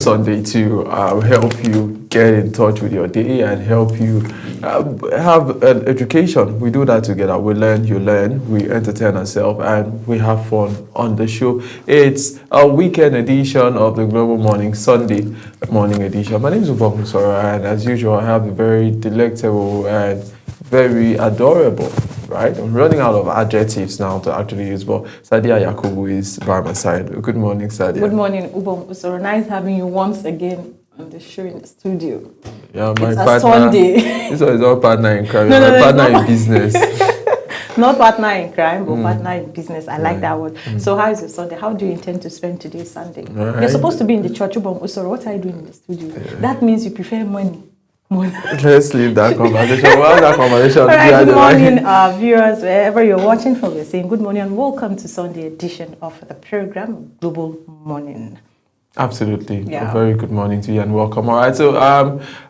Sunday to help you get in touch with your day and help you have an education. We do that together. We learn, you learn, we entertain ourselves, and we have fun on the show. It's a weekend edition of the Global Morning, Sunday morning edition. My name is Ubong Sora, and as usual, I have a very delectable and very adorable, right? I'm running out of adjectives now to actually use, but Sadia Yakubu is by my side. Good morning, Sadia. Good morning, Ubong Usoro. Nice having you once again on the show in the studio. Yeah, my it's partner. A Sunday. This one is not partner in crime, no, my partner in business. Not partner in crime, but partner in business. I like that word. So how is your Sunday? How do you intend to spend today's Sunday? Right. You're supposed to be in the church, Ubong Usoro. What are you doing in the studio? That means you prefer money. Let's leave that conversation. Well, that conversation. All right, good morning, viewers, wherever you're watching from. We're saying good morning and welcome to Sunday edition of the program Global Morning. Absolutely. Yeah. A very good morning to you and welcome. All right, so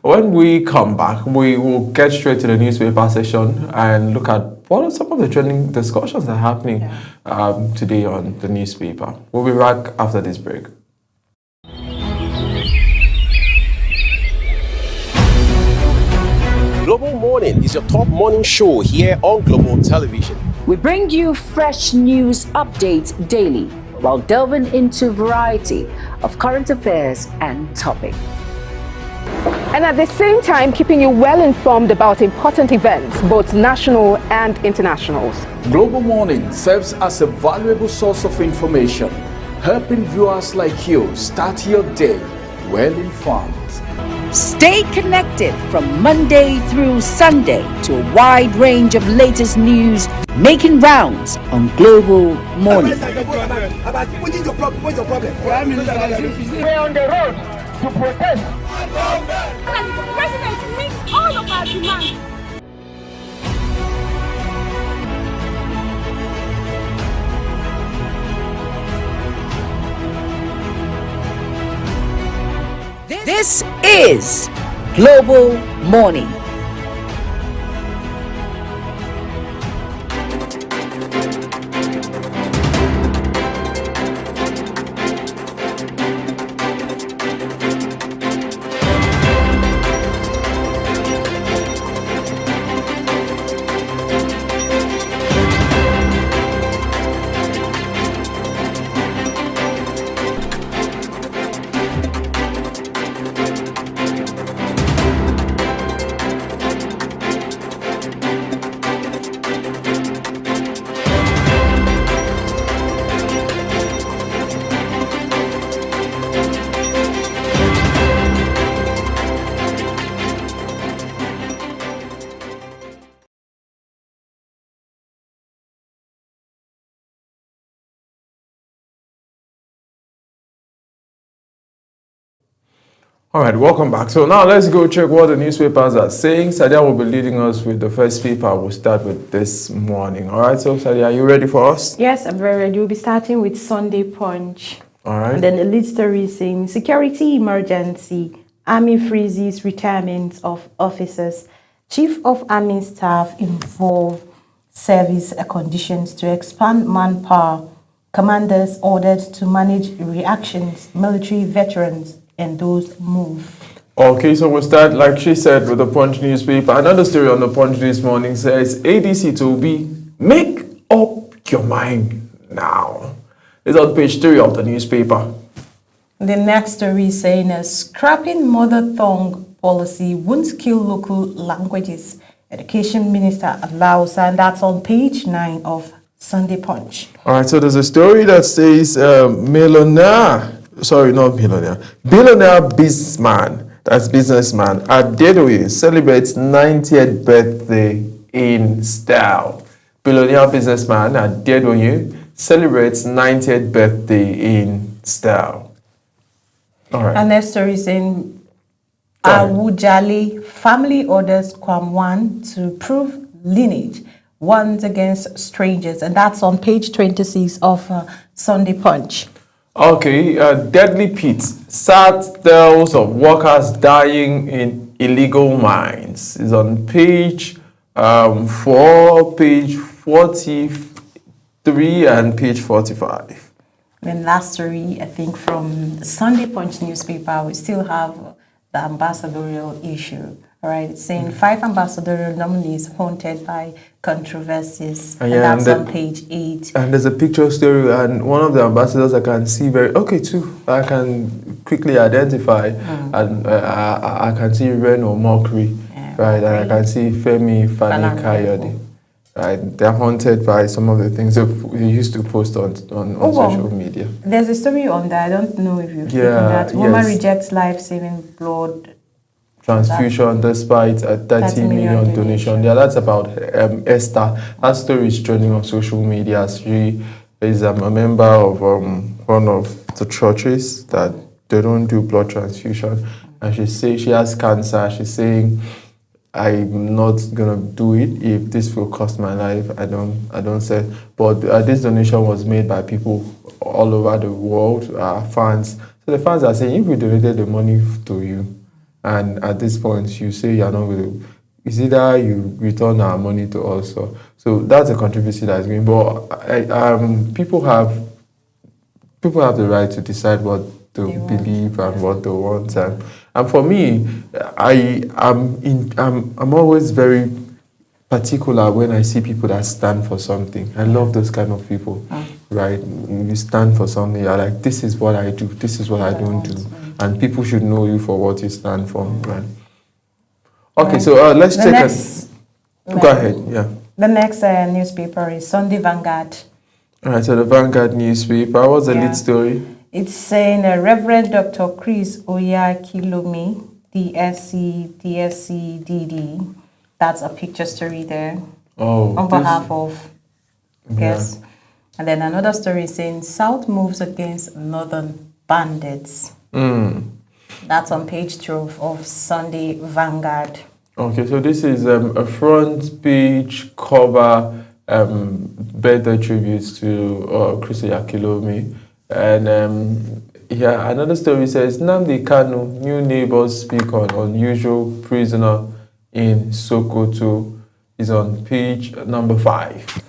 when we come back, we will get straight to the newspaper session and look at what are some of the trending discussions that are happening today on the newspaper. We'll be back after this break. Global Morning is your top morning show here on Global Television. We bring you fresh news updates daily while delving into a variety of current affairs and topics. And at the same time, keeping you well informed about important events, both national and internationals. Global Morning serves as a valuable source of information, helping viewers like you start your day well informed. Stay connected from Monday through Sunday to a wide range of latest news making rounds on Global Morning. We're on the road to protest. And the president meets all of our demands. This is Global Morning. All right, welcome back. So now let's go check what the newspapers are saying. Sadia will be leading us with the first paper. We'll start with this morning. All right, so Sadia, are you ready for us? Yes, I'm very ready. We'll be starting with Sunday Punch. All right. And then the lead story saying security emergency, Army freezes retirement of officers. Chief of Army staff involve service conditions to expand manpower. Commanders ordered to manage reactions, military veterans, and those move. Okay, so we'll start, like she said, with the Punch newspaper. Another story on the Punch this morning says, ADC Toby, make up your mind now. It's on page 3 of the newspaper. The next story is saying, scrapping mother tongue policy won't kill local languages. Education Minister allows, and that's on page 9 of Sunday Punch. All right, so there's a story that says, billionaire businessman, that's businessman, Adedoye celebrates 90th birthday in style. Billionaire businessman Adedoye celebrates 90th birthday in style. All right. And next story is saying, Awujale family orders Kwamwan to prove lineage, warns against strangers, and that's on page 26 of Sunday Punch. Okay, deadly pit. Sad tales of workers dying in illegal mines is on page 4, page 43, and page 45. Then last story, I think from the Sunday Punch newspaper, we still have the ambassadorial issue. All right, it's saying 5 ambassadorial nominees haunted by controversies, and Yeah, that's and on page 8. And there's a picture story, and one of the ambassadors I can see I can quickly identify, and I can see Reno Mokri, right, and I can see Femi Fani Kayode. Right, they're haunted by some of the things they used to post on social media. There's a story on that. I don't know if you've taken that. Woman rejects life-saving blood transfusion despite a 30 million donation. Yeah, that's about Esther. That story is trending on social media. She is a member of one of the churches that they don't do blood transfusion, and she has cancer. She's saying, I'm not gonna do it if this will cost my life. I don't say. But this donation was made by people all over the world, fans. So the fans are saying, if we donated the money to you, and at this point you say you're not going to, it's either you return our money to us. So that's a controversy that's going. But people have the right to decide what they believe and what they want. And for me, I'm always very particular when I see people that stand for something. I love those kind of people, right? You stand for something, you're like, this is what I do, this is what I don't do. And people should know you for what you stand for, right? Okay, so let's take go ahead, yeah. The next newspaper is Sunday Vanguard. All right, so the Vanguard newspaper, what's the lead story? It's saying Reverend Dr. Chris Oyakhilome, DSC, DD. That's a picture story there. Oh. On behalf of, yes. And then another story is saying South moves against Northern bandits. That's on page 12 of Sunday Vanguard. Okay, so this is a front page cover birthday tributes to Chris Oyakhilome. And another story says Nnamdi Kanu, new neighbors speak on unusual prisoner in Sokoto, is on page number 5.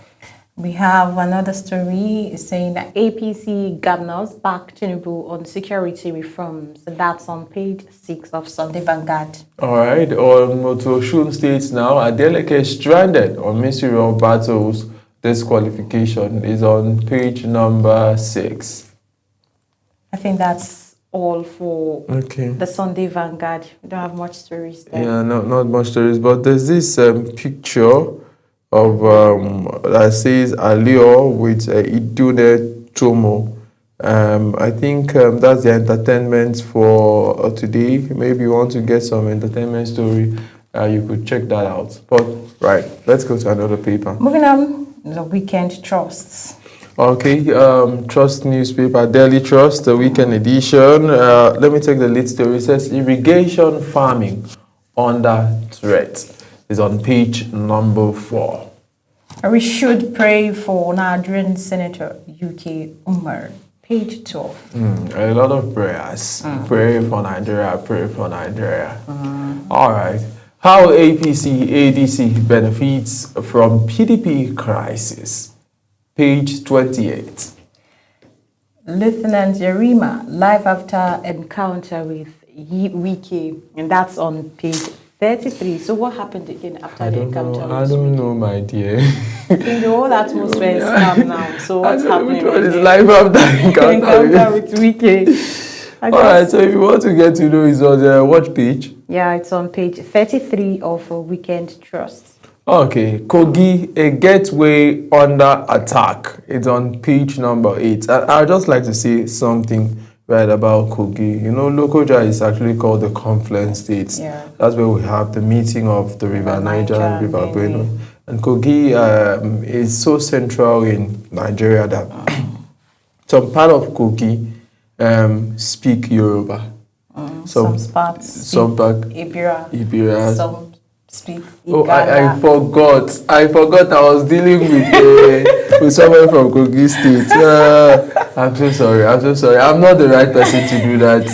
We have another story saying that APC governors back Tinubu on security reforms. That's on page 6 of Sunday Vanguard. All right, on Osun State now, Adeleke stranded on Ministry of Battles. Disqualification is on page number 6. I think that's all for the Sunday Vanguard. We don't have much stories there. Yeah, not much stories, but there's this picture of that says Alio with Idune Tomo. I think that's the entertainment for today. Maybe you want to get some entertainment story, you could check that out. But right, let's go to another paper. Moving on, the Weekend Trusts. Okay, Trust newspaper, Daily Trust, the weekend edition. Let me take the lead story. It says irrigation farming under threat. Is on page number 4. We should pray for Nigerian Senator UK Umar. Page 12. A lot of prayers. Pray for Nigeria, pray for Nigeria. All right. How APC, ADC benefits from PDP crisis. Page 28. Lieutenant Yerima, live after encounter with Wike, and that's on page 33. So what happened again after the encounter? I don't know, my dear. I think the whole atmosphere is calm now. So what's happening? Which one is live after encounter with Wike? Alright, so if you want to get to know, it's on the watch page. Yeah, it's on page 33 of Weekend Trust. Okay, Kogi, a gateway under attack. It's on page number 8. And I'd just like to say something right about Kogi. You know, Lokoja is actually called the Confluence States. Yeah. That's where we have the meeting of the River Niger and River Benue. And Kogi is so central in Nigeria that some part of Kogi speak Yoruba. Some parts speak Ibira. Some speak Oh, Igala. I forgot I was dealing with someone from Kogi State. I'm so sorry. I'm not the right person to do that,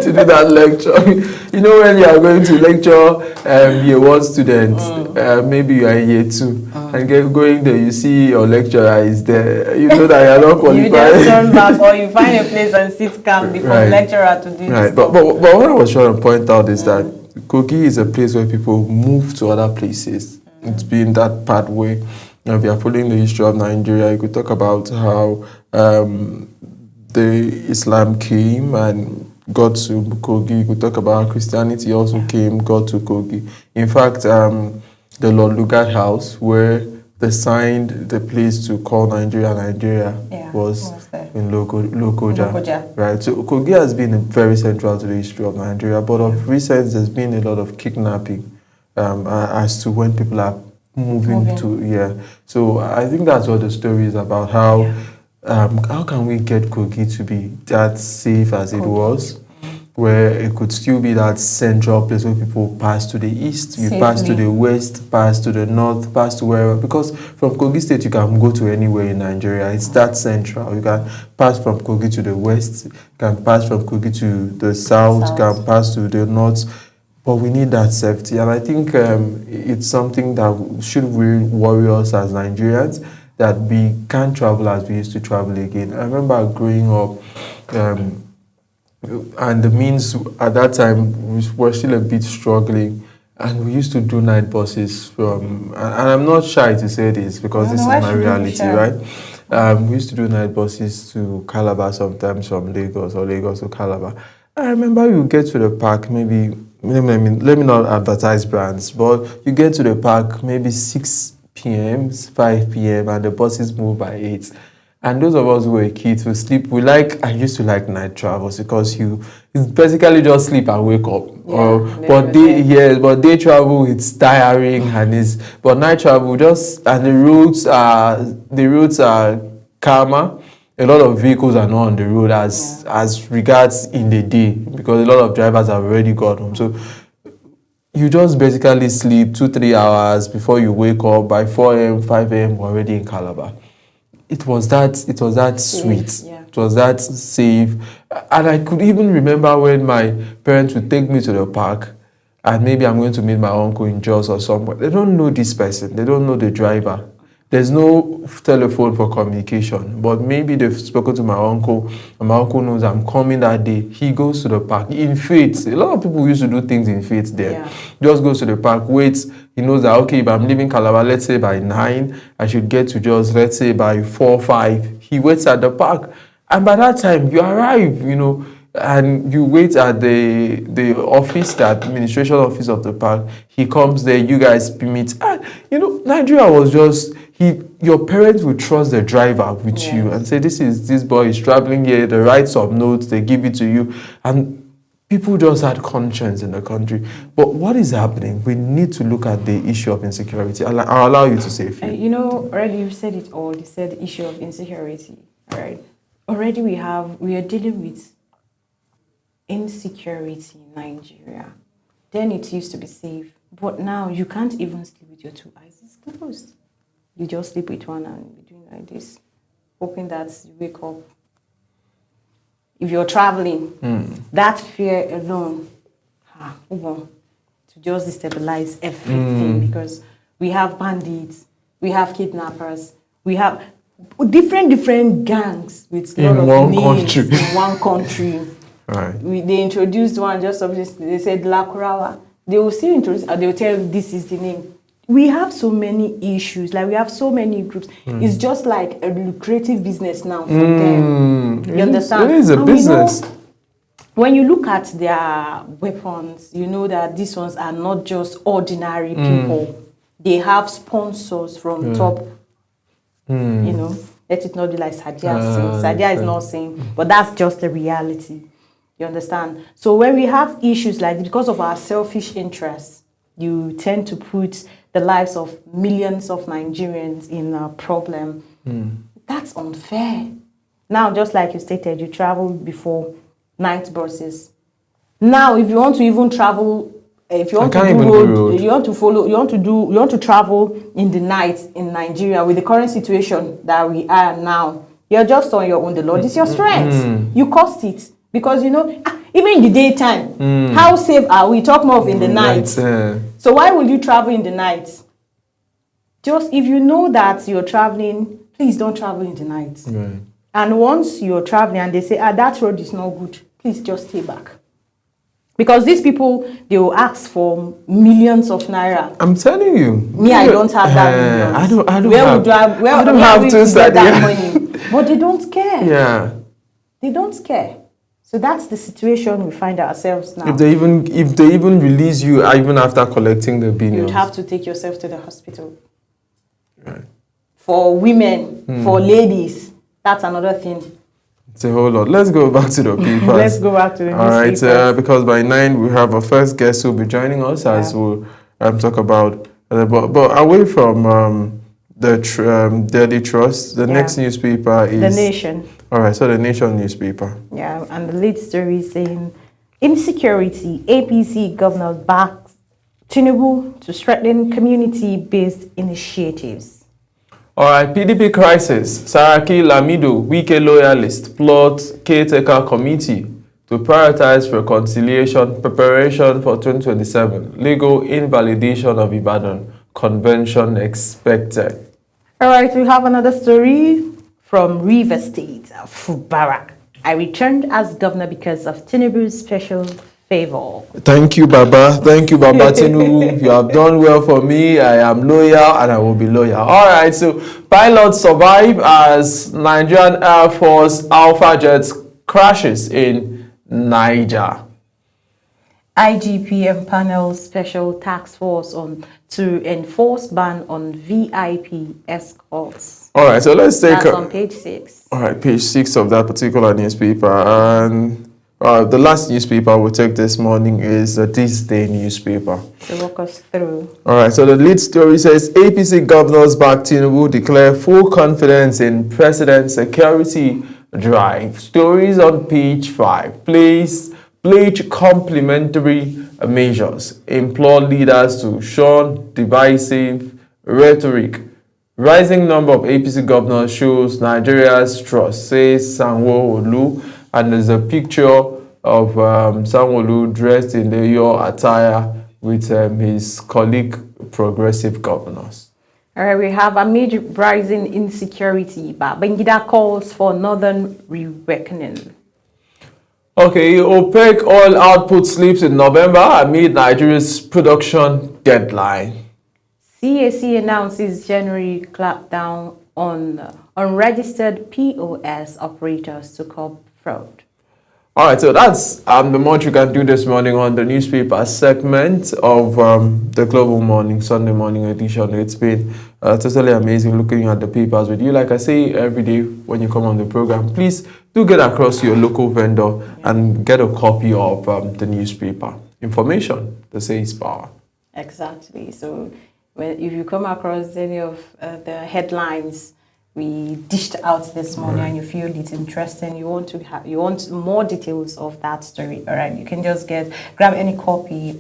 to do that lecture. You know, when you are going to lecture year one students, maybe you are in year two, and going there, you see your lecturer is there. You know that you are not qualified. You just turn back or you find a place and sit calm before Right. lecturer to do Right, this. but what I was trying to point out is that Kogi is a place where people move to other places. It's been that pathway. If you are following the history of Nigeria, you could talk about how the Islam came and got to Kogi. You could talk about how Christianity also came, got to Kogi. In fact, the Lord Lugard House, where they signed the place to call Nigeria Nigeria, was there? in Lokoja. Lokoja. Right, so Kogi has been very central to the history of Nigeria, but of recent there's been a lot of kidnapping as to when people are moving to, So I think that's what the story is about, how can we get Kogi to be that safe as it was, where it could still be that central place where people pass to the east, you pass to the west, pass to the north, pass to wherever. Because from Kogi State, you can go to anywhere in Nigeria. It's that central. You can pass from Kogi to the west, you can pass from Kogi to the south, you can pass to the north. But we need that safety. And I think it's something that should really worry us as Nigerians, that we can't travel as we used to travel again. I remember growing up, and the means at that time we were still a bit struggling, and we used to do night buses from, and I'm not shy to say this because this is my reality, right? We used to do night buses to Calabar sometimes, from Lagos, or Lagos to Calabar. I remember you get to the park, maybe, let me not advertise brands, but you get to the park maybe 6 p.m., 5 p.m., and the buses move by 8. And those of us who were kids who sleep, I used to like night travels because it's basically just sleep and wake up. But day travel, it's tiring, but night travel and the roads are calmer. A lot of vehicles are not on the road as regards in the day, because a lot of drivers have already got home. So you just basically sleep 2-3 hours before you wake up. By 4 a.m., 5 a.m., we're already in Calabar. It was that sweet. It was that safe. And I could even remember when my parents would take me to the park, and maybe I'm going to meet my uncle in Jos or somewhere. They don't know this person. They don't know the driver. There's no telephone for communication, but maybe they've spoken to my uncle, and my uncle knows I'm coming that day. He goes to the park in faith. A lot of people used to do things in faith there. Just goes to the park, waits. He knows that, okay, if I'm leaving Calabar, let's say by 9, I should get to Jos, let's say by 4, 5. He waits at the park. And by that time, you arrive, and you wait at the office, the administration office of the park. He comes there, you guys meet. And, Nigeria was just, your parents will trust the driver with you and say, this boy is traveling here, they write some notes, they give it to you. And people just had conscience in the country. But what is happening? We need to look at the issue of insecurity. I'll allow you to say a few. Already you've said it all. You said the issue of insecurity, right? Already we are dealing with insecurity in Nigeria. Then it used to be safe. But now you can't even sleep with your 2 eyes closed. You just sleep with one and be doing like this, hoping that you wake up. If you're traveling, that fear alone, to just destabilize everything, because we have bandits, we have kidnappers, we have different gangs with a lot of names in one country. Right. They introduced one just obviously. They said Lakurawa. They will still introduce, they will tell you this is the name. We have so many issues, we have so many groups. It's just like a lucrative business now for them. You understand? It is a business. When you look at their weapons, you know that these ones are not just ordinary people. They have sponsors from top. Let it not be like Sadia saying. Sadia is not saying, but that's just the reality. You understand? So when we have issues like this, because of our selfish interests, you tend to put the lives of millions of Nigerians in a problem. That's unfair. Now, just like you stated, you traveled before, night buses. Now, if you want to even travel if you want I to can't do even do road, road. you want to travel in the night in Nigeria with the current situation that we are now, you're just on your own. The Lord is your strength. You cost it because even in the daytime, how safe are we? Talk more of in the night. So why will you travel in the night? Just if you know that you're traveling, please don't travel in the night. Right. And once you're traveling and they say, that road is not good, please just stay back. Because these people, they will ask for millions of naira. I'm telling you. Me, I don't have that millions. I don't where have. Would I, where, I don't where have we to get that yeah. money? But they don't care. Yeah. They don't care. So that's the situation we find ourselves now. If they even release you, even after collecting the billions, you'd have to take yourself to the hospital. Right. For women, for ladies, that's another thing. It's a whole lot. Let's go back to the papers. Let's go back to the newspapers. All right, because by 9 we have our first guest who will be joining us as we'll talk about. But away from the Daily Trust, the next newspaper is The Nation. All right, so the Nation newspaper. Yeah, and the lead story is saying insecurity. APC governor backs Tinubu to strengthen community-based initiatives. All right, PDP crisis. Saraki Lamido, Wike loyalist, plot caretaker committee to prioritize reconciliation preparation for 2027. Legal invalidation of Ibadan convention expected. All right, we have another story from River State, Fubara. I returned as governor because of Tinubu's special favor. Thank you, Baba. Thank you, Baba Tinubu. You have done well for me. I am loyal and I will be loyal. All right, so pilots survive as Nigerian Air Force Alpha Jets crashes in Niger. IGP empanels special task force to enforce ban on VIP escorts. All right, so let's take That's on page 6. All right, page 6 of that particular newspaper. And the last newspaper we'll take this morning is This Day newspaper. To walk us through. All right, so the lead story says APC governors back Tinubu declare full confidence in president's security drive. Stories on page 5. Pledge complementary measures. Implore leaders to shun divisive rhetoric. Rising number of APC governors shows Nigeria's trust, says Sanwo-Olu. And there's a picture of Sanwo-Olu dressed in the Eyo attire with his colleague progressive governors. All right, we have amid rising insecurity, but Babangida calls for northern re-reckoning. Okay, OPEC oil output slips in November amid Nigeria's production deadline. CAC announces January clampdown on unregistered POS operators to curb fraud. All right, so that's the much you can do this morning on the newspaper segment of the Global Morning, Sunday morning edition. It's been totally amazing looking at the papers with you. Like I say every day when you come on the program, please do get across your local vendor and get a copy of the newspaper. Information, they say, is power. Exactly. So if you come across any of the headlines we dished out this morning and you feel it's interesting, you want more details of that story, all right, you can just get a copy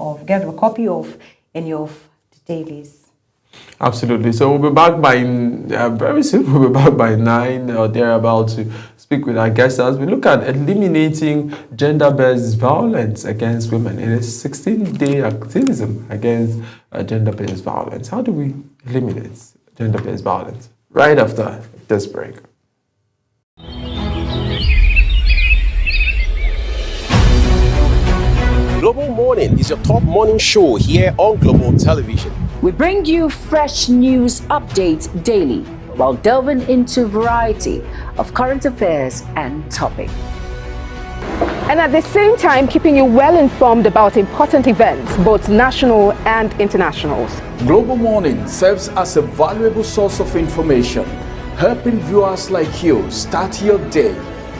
of any of the dailies. Absolutely. So we'll be back by very soon. We'll be back by 9 or thereabout to speak with our guests as we look at eliminating gender-based violence against women. It is 16-day activism against gender-based violence. How do we eliminate gender-based violence? Right after this break. Global Morning is your top morning show here on Global Television. We bring you fresh news updates daily while delving into a variety of current affairs and topics. And at the same time, keeping you well informed about important events, both national and international. Global Morning serves as a valuable source of information, helping viewers like you start your day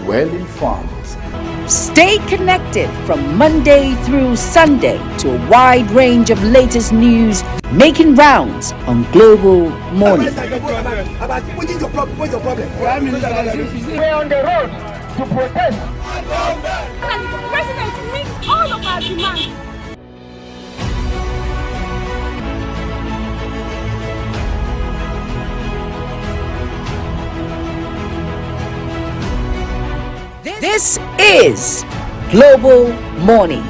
well informed. Stay connected from Monday through Sunday to a wide range of latest news making rounds on Global Morning. We're on the road to protest. And the president meets all of our demands. This is Global Morning.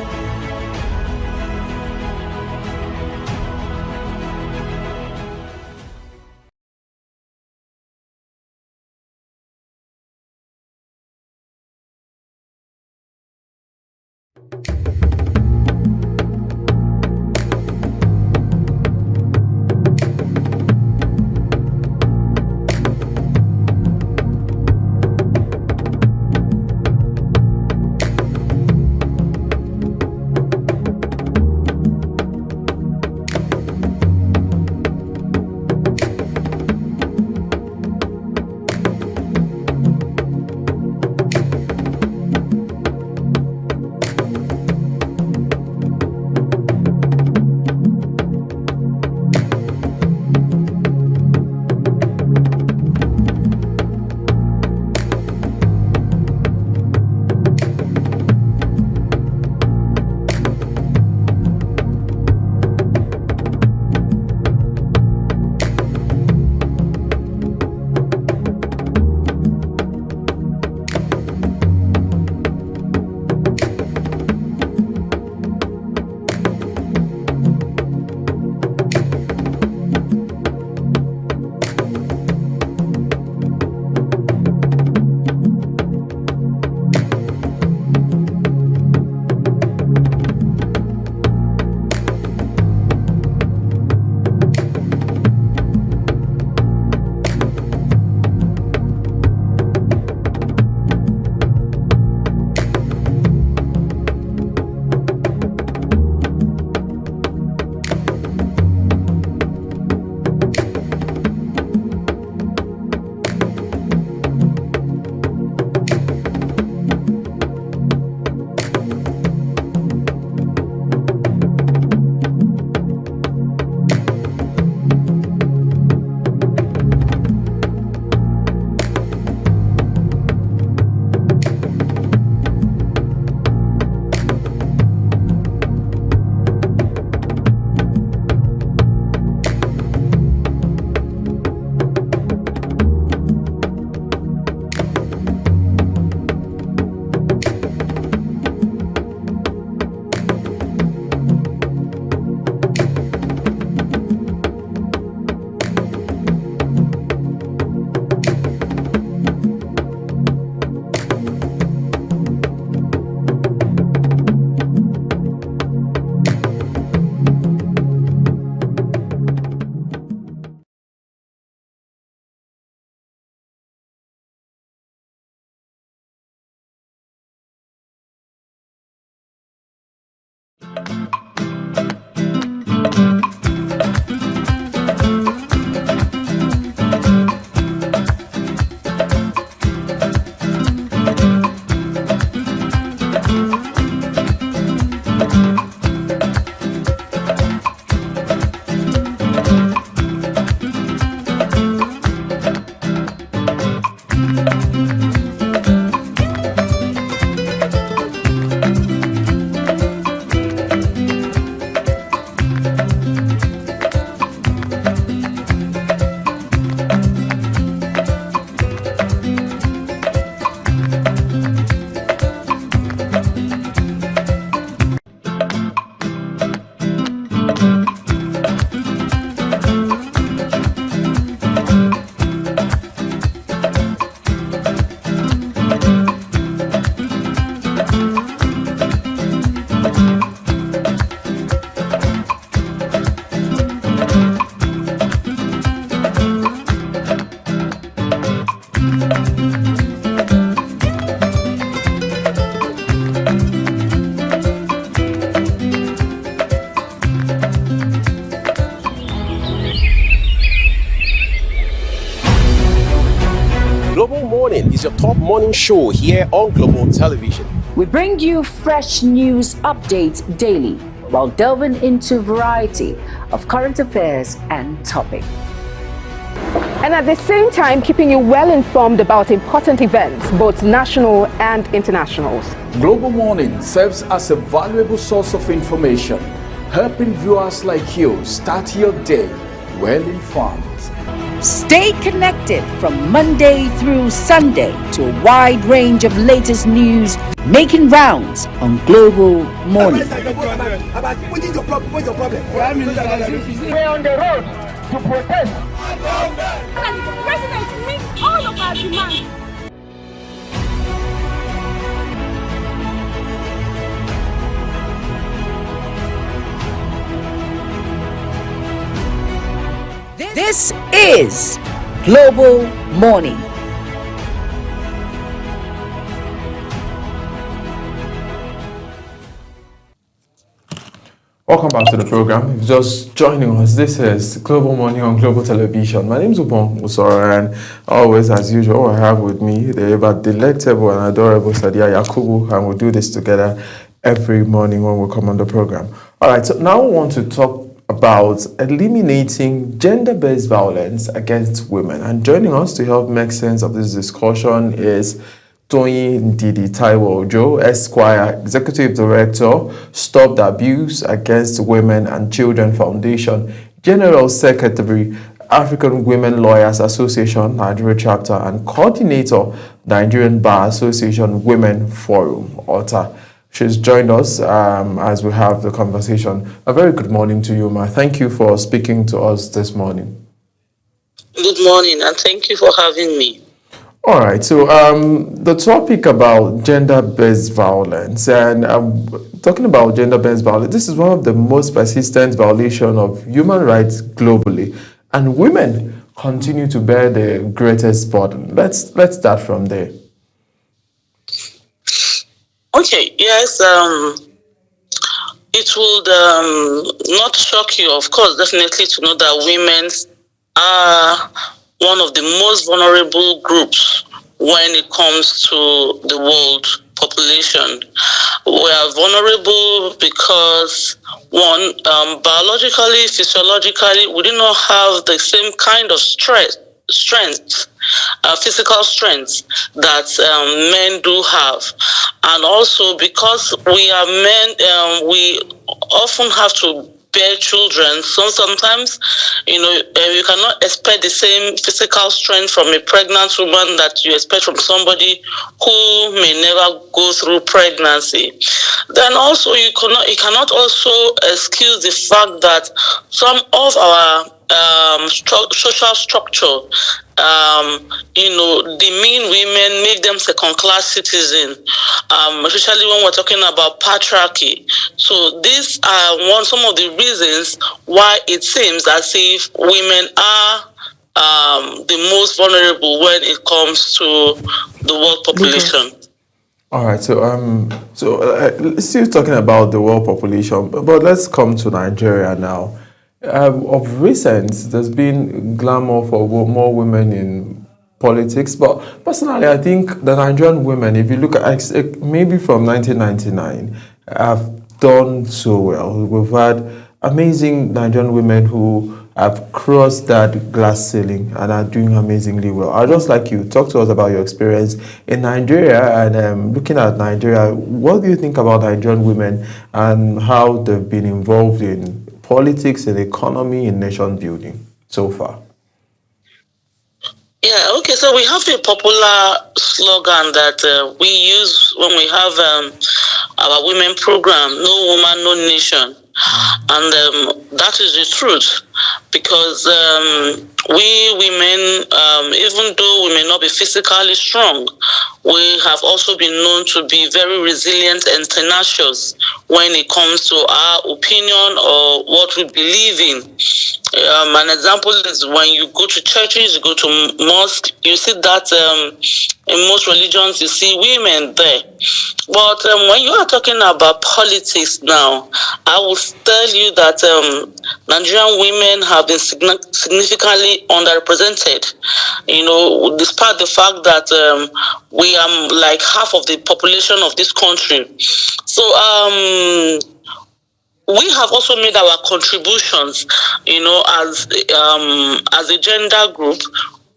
Global Morning is your top morning show here on Global Television. We bring you fresh news updates daily while delving into a variety of current affairs and topics. And at the same time, keeping you well informed about important events, both national and internationals. Global Morning serves as a valuable source of information, helping viewers like you start your day well informed. Stay connected from Monday through Sunday to a wide range of latest news making rounds on Global Morning. We're on the road to protest. And the president meets all of our demands. This is Global Morning. Welcome back to the program. If you're just joining us, this is Global Morning on Global Television. My name is Ubon Usora, and always, as usual, I have with me the ever delectable and adorable Sadia Yakubu, and we'll do this together every morning when we come on the program. All right, so now we want to talk about eliminating gender-based violence against women. And joining us to help make sense of this discussion is Toyin Didi Taiwo Ojo, Esquire, Executive Director, Stop the Abuse Against Women and Children Foundation, General Secretary, African Women Lawyers Association, Nigeria Chapter, and Coordinator, Nigerian Bar Association Women Forum, OTA. She's joined us as we have the conversation. A very good morning to you, Ma. Thank you for speaking to us this morning. Good morning, and thank you for having me. All right, so the topic about gender-based violence, and talking about gender-based violence, this is one of the most persistent violations of human rights globally, and women continue to bear the greatest burden. Let's start from there. Okay, yes, it would not shock you, of course, definitely to know that women are one of the most vulnerable groups when it comes to the world population. We are vulnerable because, one, biologically, physiologically, we do not have the same kind of strength, physical strength that men do have. And also because we are men, we often have to bear children. So sometimes, you cannot expect the same physical strength from a pregnant woman that you expect from somebody who may never go through pregnancy. Then also, you cannot also excuse the fact that some of our social structure, demean women, make them second-class citizens, especially when we're talking about patriarchy. So these are some of the reasons why it seems as if women are the most vulnerable when it comes to the world population. All right, so still talking about the world population, but let's come to Nigeria now. Of recent, there's been glamour for more women in politics, but personally, I think the Nigerian women, if you look at maybe from 1999, have done so well. We've had amazing Nigerian women who have crossed that glass ceiling and are doing amazingly well. I'd just like you talk to us about your experience in Nigeria and looking at Nigeria. What do you think about Nigerian women and how they've been involved in politics, in economy, in nation building so far? Yeah, okay, so we have a popular slogan that we use when we have our women program, no woman, no nation. And that is the truth, because we women, even though we may not be physically strong, we have also been known to be very resilient and tenacious when it comes to our opinion or what we believe in. An example is when you go to churches, you go to mosque, you see that in most religions you see women there. But when you are talking about politics now, I will tell you that Nigerian women have been significantly underrepresented. Despite the fact that we are like half of the population of this country. So we have also made our contributions, as a gender group.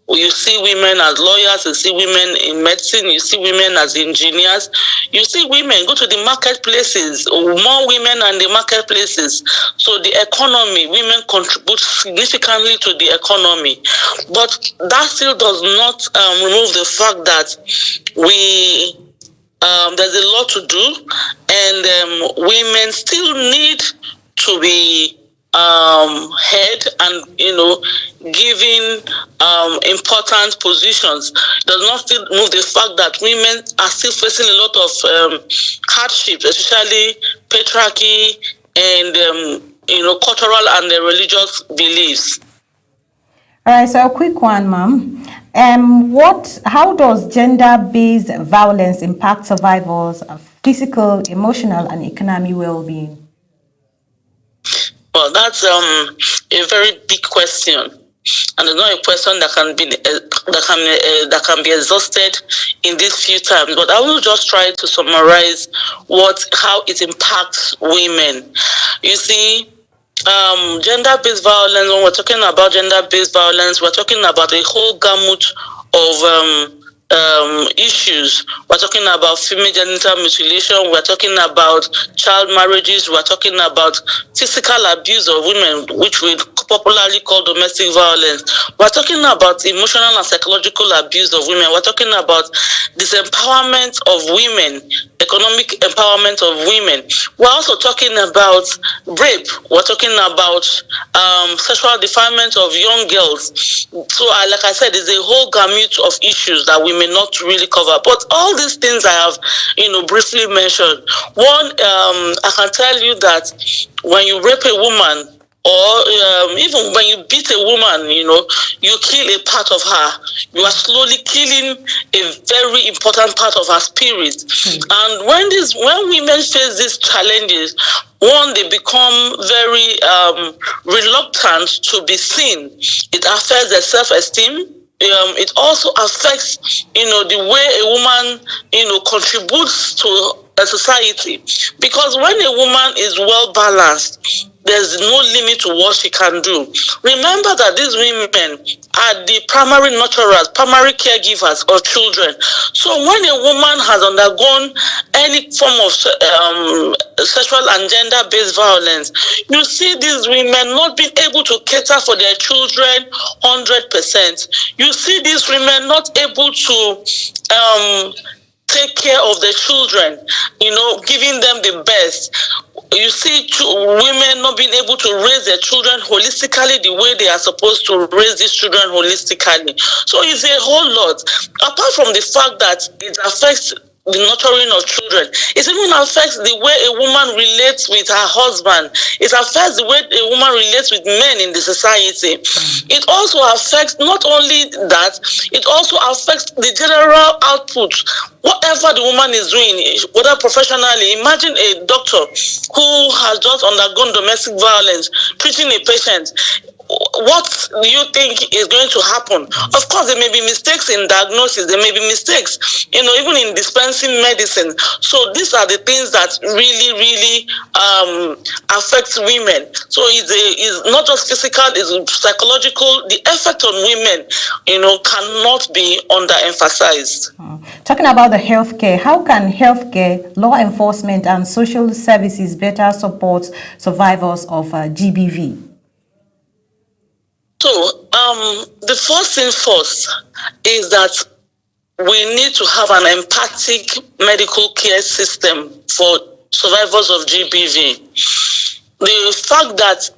You see women as lawyers, you see women in medicine, you see women as engineers, you see women go to the marketplaces, more women in the marketplaces. So the economy, women contribute significantly to the economy. But that still does not remove the fact that there's a lot to do, and women still need to be head and given important positions. Does not still move the fact that women are still facing a lot of hardships, especially patriarchy and cultural and religious beliefs. All right, so a quick one, ma'am. How does gender-based violence impact survivors' physical, emotional, and economic well-being? Well, that's a very big question, and it's not a question that can be exhausted in these few times. But I will just try to summarize how it impacts women. You see, gender-based violence. When we're talking about gender-based violence, we're talking about a whole gamut of issues. We're talking about female genital mutilation, we're talking about child marriages, we're talking about physical abuse of women, which we popularly call domestic violence. We're talking about emotional and psychological abuse of women. We're talking about disempowerment of women, economic empowerment of women. We're also talking about rape. We're talking about sexual defilement of young girls. So, like I said, there's a whole gamut of issues that we may not really cover. But all these things I have, briefly mentioned. One, I can tell you that when you rape a woman, or even when you beat a woman, you kill a part of her. You are slowly killing a very important part of her spirit. And when women face these challenges, one, they become very reluctant to be seen. It affects their self-esteem. It also affects, the way a woman, contributes to a society. Because when a woman is well balanced, there's no limit to what she can do. Remember that these women are the primary nurturers, primary caregivers of children. So when a woman has undergone any form of sexual and gender-based violence, you see these women not being able to cater for their children 100%. You see these women not able to take care of their children, giving them the best. You see women not being able to raise their children holistically the way they are supposed to raise these children holistically. So it's a whole lot. Apart from the fact that it affects the nurturing of children, it even affects the way a woman relates with her husband. It affects the way a woman relates with men in the society. It also affects not only that, it also affects the general output. Whatever the woman is doing, whether professionally, imagine a doctor who has just undergone domestic violence, treating a patient. What do you think is going to happen? Of course, there may be mistakes in diagnosis, there may be mistakes, even in dispensing medicine. So these are the things that really, really affect women. So it's not just physical, it's psychological. The effect on women, cannot be underemphasized. Talking about the healthcare, how can healthcare, law enforcement, and social services better support survivors of GBV? So, the first thing first is that we need to have an empathic medical care system for survivors of GBV. The fact that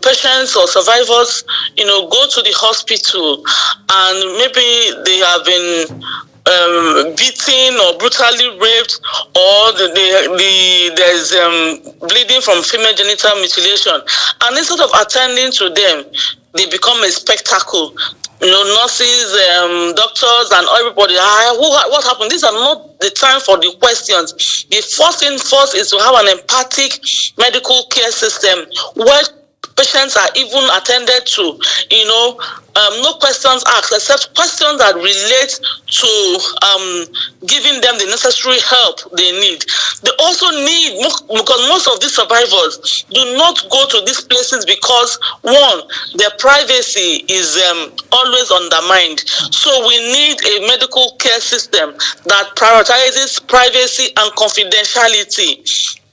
patients or survivors, go to the hospital and maybe they have been beaten or brutally raped, or there's bleeding from female genital mutilation, and instead of attending to them, they become a spectacle. Nurses, doctors, and everybody, what happened? These are not the time for the questions. The first thing first is to have an empathic medical care system where patients are even attended to, no questions asked except questions that relate to giving them the necessary help they need. They also need, because most of these survivors do not go to these places because, one, their privacy is always undermined. So we need a medical care system that prioritizes privacy and confidentiality.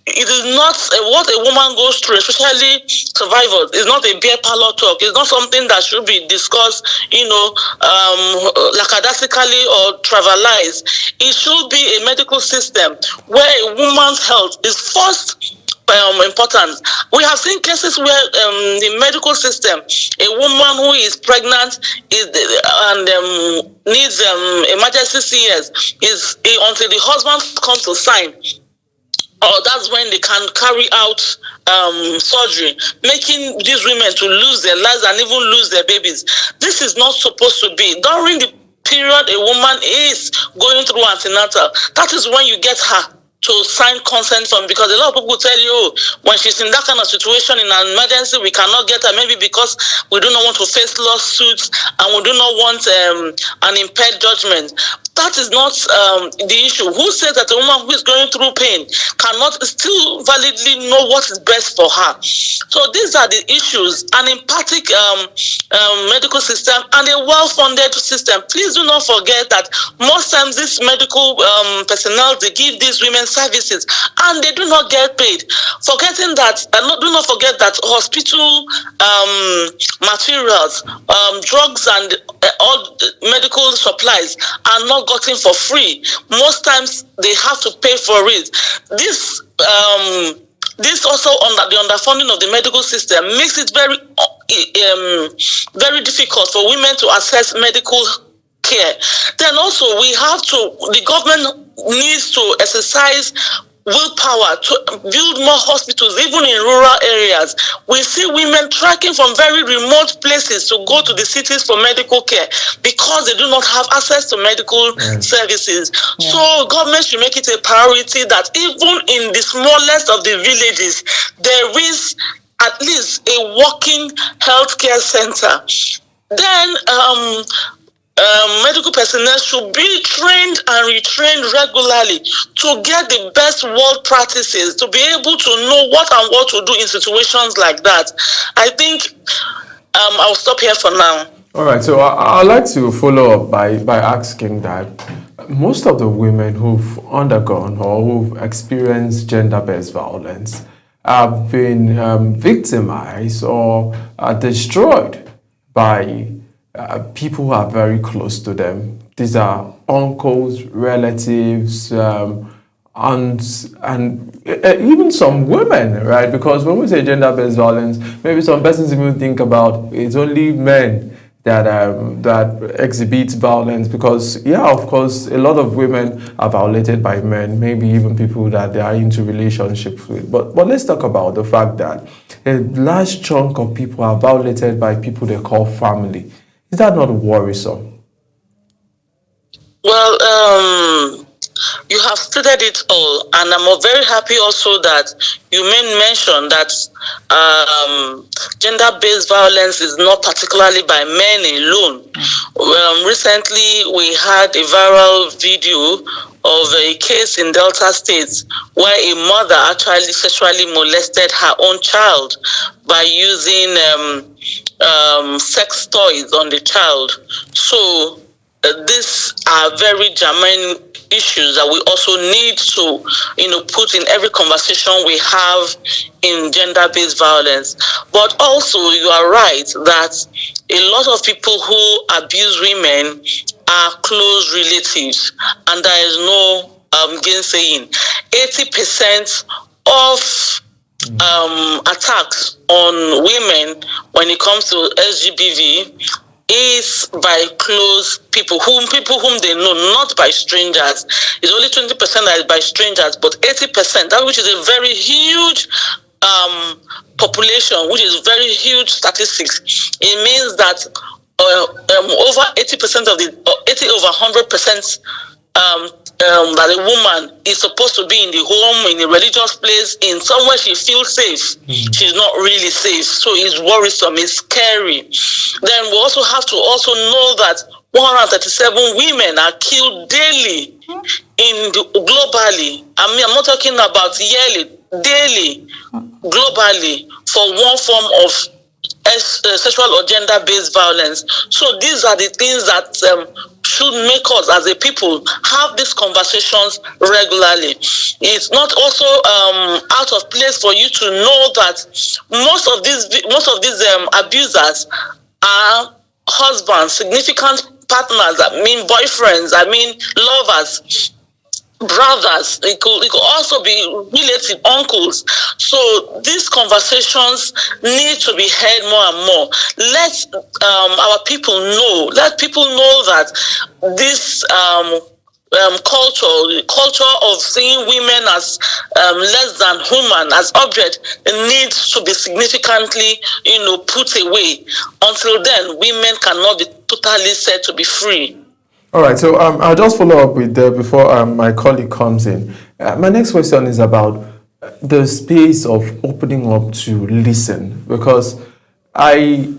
It is not what a woman goes through, especially survivors. It's not a beer parlor talk. It's not something that should be discussed, lackadaisically or trivialized. It should be a medical system where a woman's health is first important. We have seen cases where the medical system, a woman who is pregnant and needs emergency CS until the husband comes to sign. That's when they can carry out surgery, making these women to lose their lives and even lose their babies. This is not supposed to be. During the period a woman is going through antenatal, that is when you get her to sign consent form, because a lot of people tell you, when she's in that kind of situation in an emergency, we cannot get her, maybe because we do not want to face lawsuits and we do not want an impaired judgment. That is not the issue. Who says that a woman who is going through pain cannot still validly know what is best for her? So these are the issues. An empathic medical system and a well-funded system. Please do not forget that most times these medical personnel, they give these women services and they do not get paid. Forgetting that, do not forget that hospital materials, drugs and all medical supplies are not gotten for free. Most times they have to pay for it. This also, the underfunding of the medical system, makes it very difficult for women to access medical care. Then also the government needs to exercise willpower to build more hospitals, even in rural areas. We see women trekking from very remote places to go to the cities for medical care because they do not have access to medical services. Yeah. So government should make it a priority that even in the smallest of the villages, there is at least a working healthcare center. Then medical personnel should be trained and retrained regularly to get the best world practices, to be able to know what to do in situations like that. I think I'll stop here for now. All right, so I'd like to follow up by asking that most of the women who've undergone or who've experienced gender-based violence have been victimized or destroyed by people who are very close to them. These are uncles, relatives, and even some women, right? Because when we say gender-based violence, maybe some persons even think about it's only men that exhibit violence, because of course a lot of women are violated by men, maybe even people that they are into relationships with. But let's talk about the fact that a large chunk of people are violated by people they call family. Is that not worrisome? Well, you have stated it all, and I'm very happy also that you mentioned that gender-based violence is not particularly by men alone. Recently, we had a viral video of a case in Delta State where a mother actually sexually molested her own child by using sex toys on the child. So these are very germane issues that we also need to put in every conversation we have in gender-based violence. But also you are right that a lot of people who abuse women are close relatives, and there is no gainsaying. 80% of attacks on women when it comes to SGBV is by close people whom they know, not by strangers. It's only 20% that is by strangers, but 80%, that which is a very huge population, which is very huge statistics. It means that over 80% of the 80 over 100% that a woman is supposed to be in the home, in a religious place, in somewhere she feels safe. She's not really safe. So it's worrisome, it's scary. Then we also have to also know that 137 women are killed daily globally. I mean, I'm not talking about yearly, daily, globally, for one form of sexual or gender-based violence. So these are the things that should make us as a people have these conversations regularly. It's not also out of place for you to know that most of these abusers are husbands, significant partners, I mean boyfriends, I mean lovers, brothers. It could also be relative uncles. So these conversations need to be heard more and more. Let our people know. Let people know that this culture of seeing women as less than human, as object, needs to be significantly, put away. Until then, women cannot be totally said to be free. All right, so I'll just follow up with before my colleague comes in. My next question is about the space of opening up to listen, because I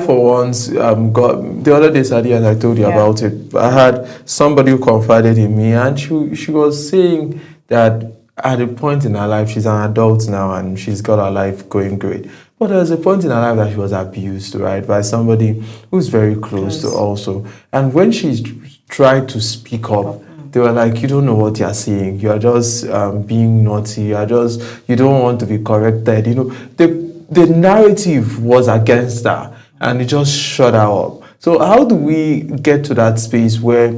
for once got the other day, Sadi, and I told you about it. I had somebody who confided in me, and she was saying that at a point in her life, she's an adult now and she's got her life going great. But there's a point in her life that she was abused, right, by somebody who's very close to also. And when she tried to speak up, they were like, you don't know what you're saying. You're just being naughty. You don't want to be corrected. The narrative was against her, and it just shut her up. So how do we get to that space where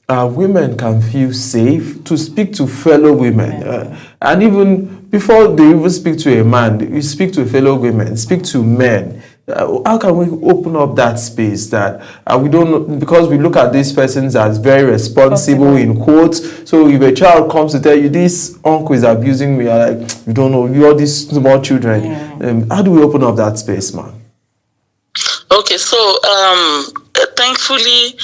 women can feel safe to speak to fellow women? And even before they even speak to a man, you speak to fellow women, speak to men. How can we open up that space that we don't know, because we look at these persons as very responsible in quotes. So if a child comes to tell you this uncle is abusing me, you're like, you don't know, you're these small children. How do we open up that space, man? Okay, so thankfully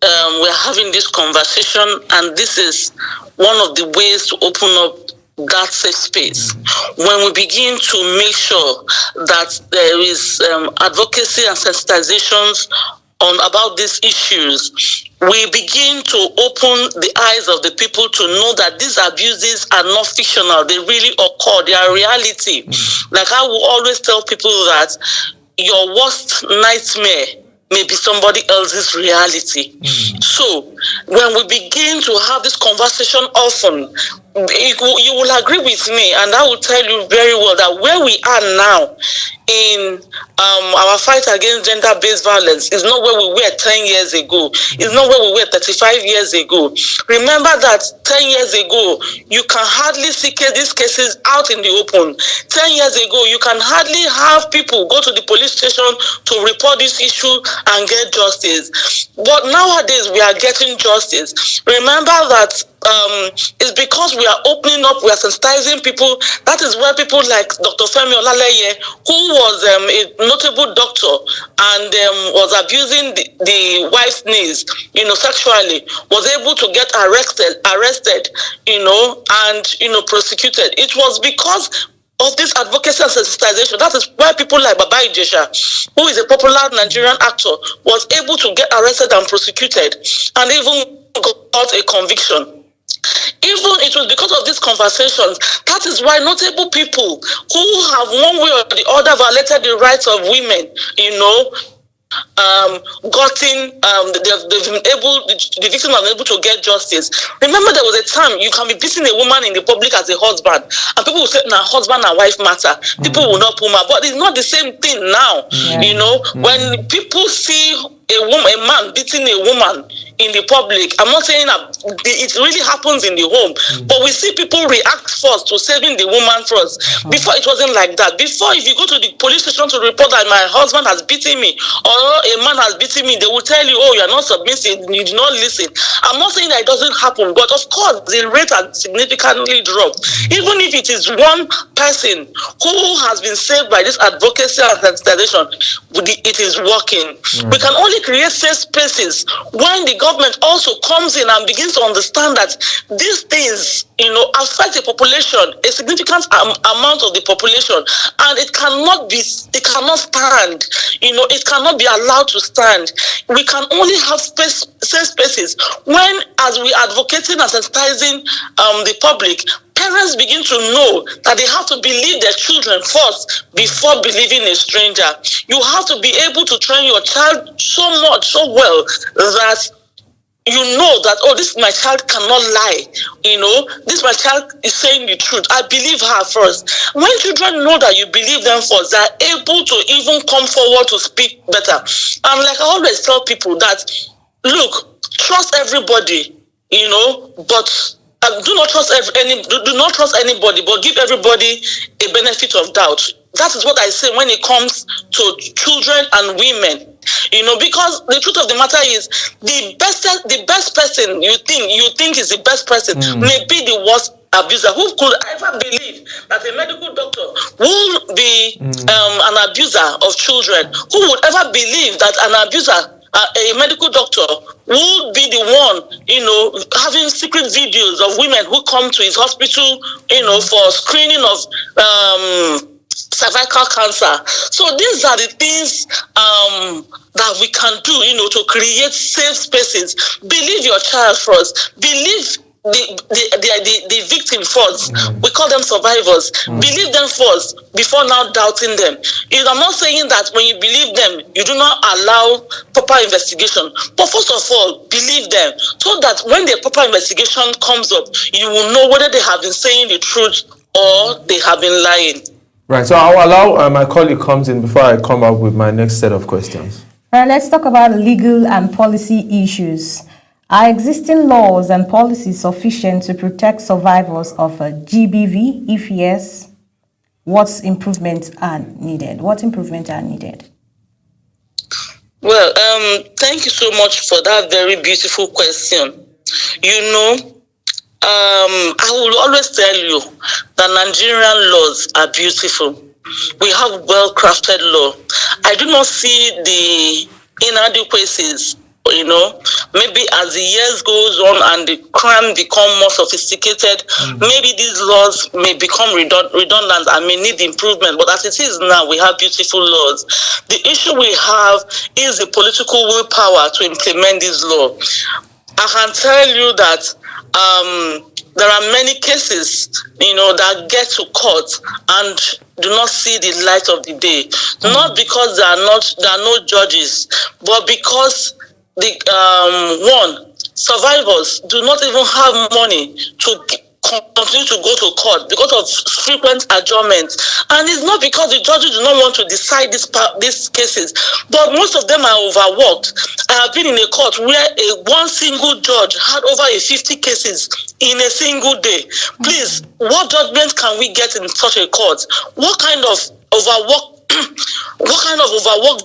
we're having this conversation, and this is one of the ways to open up that safe space. When we begin to make sure that there is advocacy and sensitizations about these issues, we begin to open the eyes of the people to know that these abuses are not fictional. They really occur. They are reality. Like I will always tell people that your worst nightmare may be somebody else's reality. So when we begin to have this conversation often, you will agree with me, and I will tell you very well that where we are now in our fight against gender-based violence is not where we were 10 years ago. It's not where we were 35 years ago. Remember that 10 years ago, you can hardly see these cases out in the open. 10 years ago, you can hardly have people go to the police station to report this issue and get justice. But nowadays, we are getting justice. Remember that it's because we are opening up, we are sensitizing people. That is where people like Dr. Femi Olaleye, who was a notable doctor and was abusing the wife's niece, sexually, was able to get arrested, and prosecuted. It was because of this advocacy and sensitization. That is why people like Baba Ijesha, who is a popular Nigerian actor, was able to get arrested and prosecuted and even got a conviction. Even it was because of these conversations. That is why notable people who have one way or the other violated the rights of women, the victim was able to get justice. Remember, there was a time you can be beating a woman in the public as a husband, and people will say, "Now, husband and wife matter." People will not puma, but it's not the same thing now. When people see a man beating a woman in the public, I'm not saying that it really happens in the home, but we see people react first to saving the woman first. Before, it wasn't like that. Before, if you go to the police station to report that my husband has beaten me or a man has beaten me, they will tell you, "Oh, you're not submissive, you did not listen." I'm not saying that it doesn't happen, but of course, the rate has significantly dropped. Even if it is one person who has been saved by this advocacy and sensitization, it is working. We can only only create safe spaces when the government also comes in and begins to understand that these things, affect the population, a significant amount of the population, and it cannot stand. It cannot be allowed to stand. We can only have safe spaces when, as we advocating and sensitizing the public, parents begin to know that they have to believe their children first before believing a stranger. You have to be able to train your child so well that you know that, this my child cannot lie. This my child is saying the truth. I believe her first. When children know that you believe them first, they're able to even come forward to speak better. And like I always tell people that, look, trust everybody, but do not trust anybody, but give everybody a benefit of doubt. That is what I say when it comes to children and women. Because the truth of the matter is, the best person you think is the best person may be the worst abuser. Who could ever believe that a medical doctor will be an abuser of children? Who would ever believe that an abuser, a medical doctor, would be the one, having secret videos of women who come to his hospital, for screening of cervical cancer? So these are the things that we can do, to create safe spaces. Believe your child first. Believe the victim first. We call them survivors. Believe them first before now doubting them. I'm not saying that when you believe them, you do not allow proper investigation. But first of all, believe them so that when the proper investigation comes up, you will know whether they have been saying the truth or they have been lying. Right, so I'll allow my colleague comes in before I come up with my next set of questions. Let's talk about legal and policy issues. Are existing laws and policies sufficient to protect survivors of GBV? If yes, what improvements are needed? Well, thank you so much for that very beautiful question. I will always tell you that Nigerian laws are beautiful. We have well-crafted law. I do not see the inadequacies, maybe as the years goes on and the crime become more sophisticated, maybe these laws may become redundant and may need improvement. But as it is now, we have beautiful laws. The issue we have is the political willpower to implement this law. I can tell you that there are many cases, that get to court and do not see the light of the day. Not because there are no judges, but because survivors do not even have money to continue to go to court because of frequent adjournments. And it's not because the judges do not want to decide these cases, but most of them are overworked. I have been in a court where one single judge had over 50 cases in a single day. Please, what judgment can we get in such a court? What kind of overworked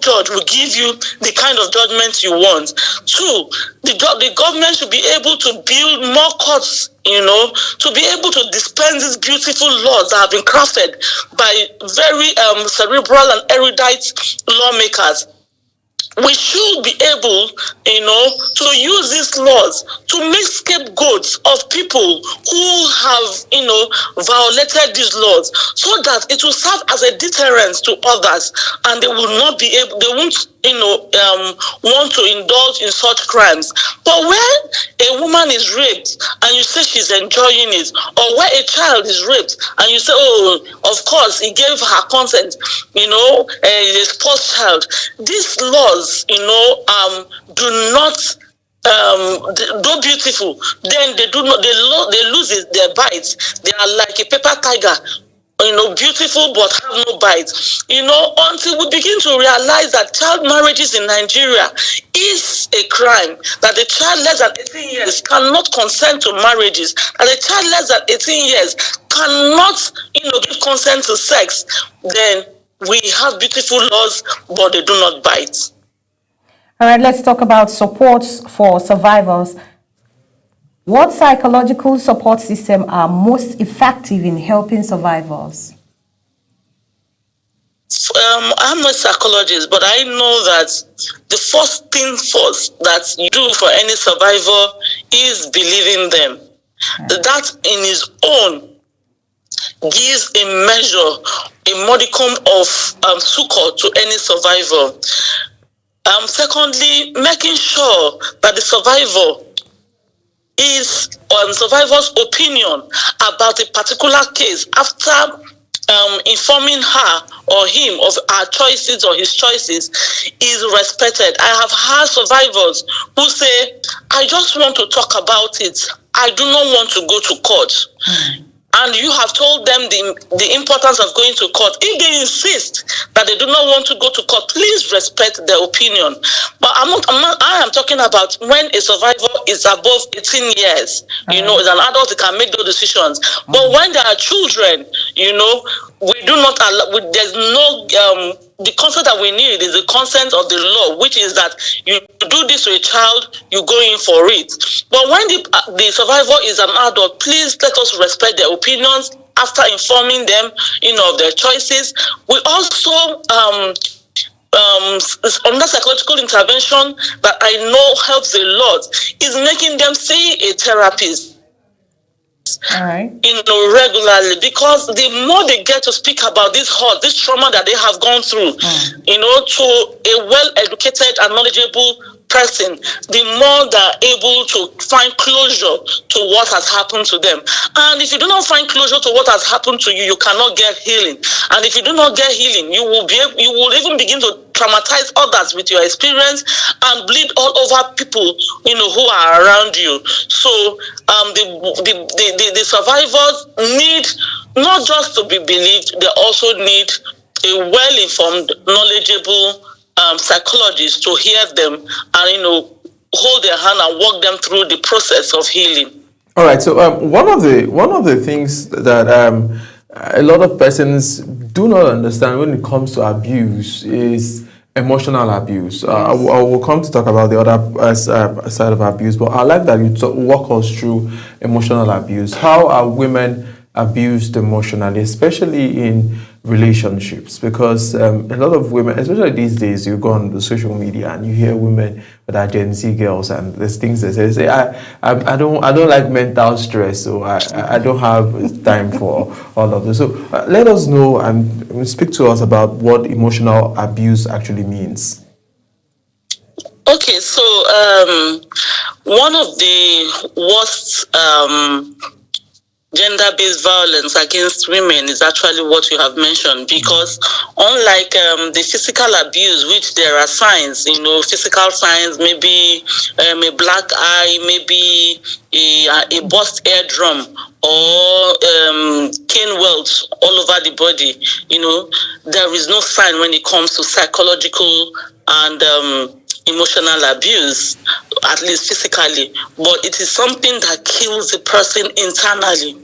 judge will give you the kind of judgment you want? Two, the government should be able to build more courts, to be able to dispense these beautiful laws that have been crafted by very cerebral and erudite lawmakers. We should be able, to use these laws to make scapegoats of people who have, violated these laws, so that it will serve as a deterrent to others, and they will not be able, they won't, want to indulge in such crimes. But when a woman is raped and you say she's enjoying it, or where a child is raped and you say, oh, of course, he gave her consent, a sports child, these laws, do not do beautiful, then they lose their bites. They are like a paper tiger, beautiful but have no bites. Until we begin to realize that child marriages in Nigeria is a crime, that a child less than 18 years cannot consent to marriages, that a child less than 18 years cannot, give consent to sex, then we have beautiful laws, but they do not bite. All right, let's talk about supports for survivors. What psychological support systems are most effective in helping survivors? I'm not a psychologist, but I know that the first thing first that you do for any survivor is believing them. That in its own gives a measure, a modicum of succor to any survivor. Secondly, making sure that the survivor is on survivor's opinion about a particular case after informing her or him of our choices or his choices is respected. I have had survivors who say, I just want to talk about it. I do not want to go to court. And you have told them the importance of going to court. If they insist that they do not want to go to court, please respect their opinion. But I am talking about when a survivor is above 18 years, as an adult, they can make those decisions. But when there are children, we do not allow, there's no, the consent that we need is the consent of the law, which is that you do this to a child, you go in for it. But when the survivor is an adult, please let us respect their opinions after informing them, of their choices. We also, under psychological intervention that I know helps a lot is making them see a therapist. All right. Regularly, because the more they get to speak about this trauma that they have gone through, to a well-educated and knowledgeable person, the more they're able to find closure to what has happened to them. And if you do not find closure to what has happened to you, you cannot get healing. And if you do not get healing, you will even begin to traumatize others with your experience and bleed all over people, who are around you. So the survivors need not just to be believed, they also need a well-informed, knowledgeable psychologists to hear them and hold their hand and walk them through the process of healing. All right. So one of the things that a lot of persons do not understand when it comes to abuse is emotional abuse. I will come to talk about the other side of abuse, but I like that you walk us through emotional abuse. How are women abused emotionally, especially in relationships? Because a lot of women, especially these days, you go on the social media and you hear women that are Gen Z girls, and there's things they say, I don't like mental stress, so I don't have time for all of this. So let us know and speak to us about what emotional abuse actually means. Okay, so one of the worst gender-based violence against women is actually what you have mentioned, because unlike the physical abuse, which there are signs, physical signs, maybe a black eye, maybe a burst eardrum, or cane welts all over the body, there is no sign when it comes to psychological and emotional abuse, at least physically, but it is something that kills the person internally.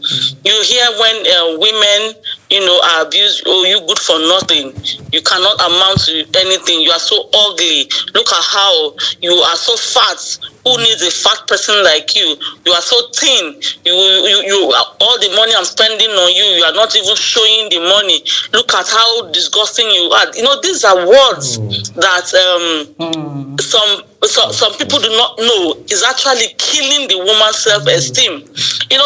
You hear when women, are abused, you good for nothing. You cannot amount to anything. You are so ugly. Look at how you are so fat. Who needs a fat person like you? You are so thin. You all the money I'm spending on you, you are not even showing the money. Look at how disgusting you are. These are words that some people do not know is actually killing the woman's self-esteem.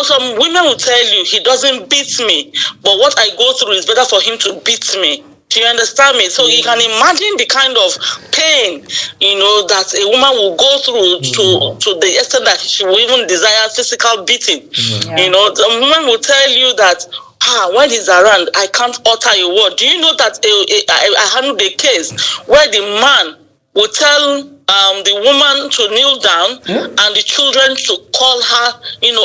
Some women will tell you, he doesn't beat me, but what I go through is better for him to beat me. Do you understand me? So you can imagine the kind of pain, that a woman will go through to the extent that she will even desire physical beating. The woman will tell you that, when he's around, I can't utter a word. Do you know that I handled a case where the man will tell the woman to kneel down and the children to call her,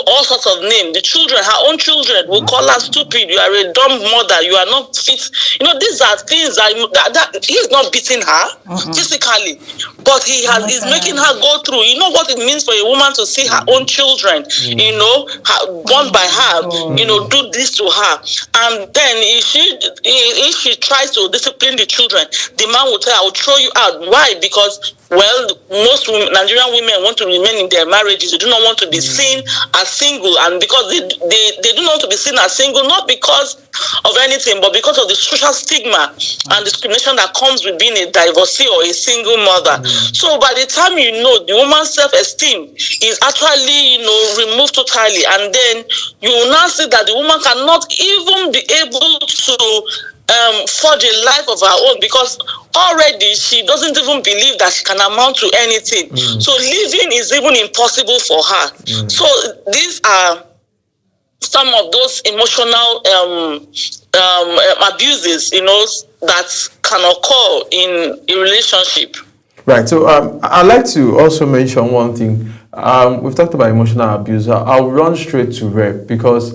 all sorts of names. The children, her own children, will call her stupid. You are a dumb mother. You are not fit. These are things that he's not beating her physically, but he's making her go through. You know what it means for a woman to see her own children, born by her, do this to her. And then if she tries to discipline the children, the man will tell her, I will throw you out. Why? Because well, most Nigerian women want to remain in their marriages. They do not want to be seen as single, and because they do not want to be seen as single, not because of anything, but because of the social stigma and discrimination that comes with being a divorcee or a single mother. So by the time the woman's self-esteem is actually removed totally, and then you will now see that the woman cannot even be able to forge a life of her own, because already she doesn't even believe that she can amount to anything. So living is even impossible for her. So these are some of those emotional abuses, that can occur in a relationship. Right. So I'd like to also mention one thing. We've talked about emotional abuse. I'll run straight to rape, because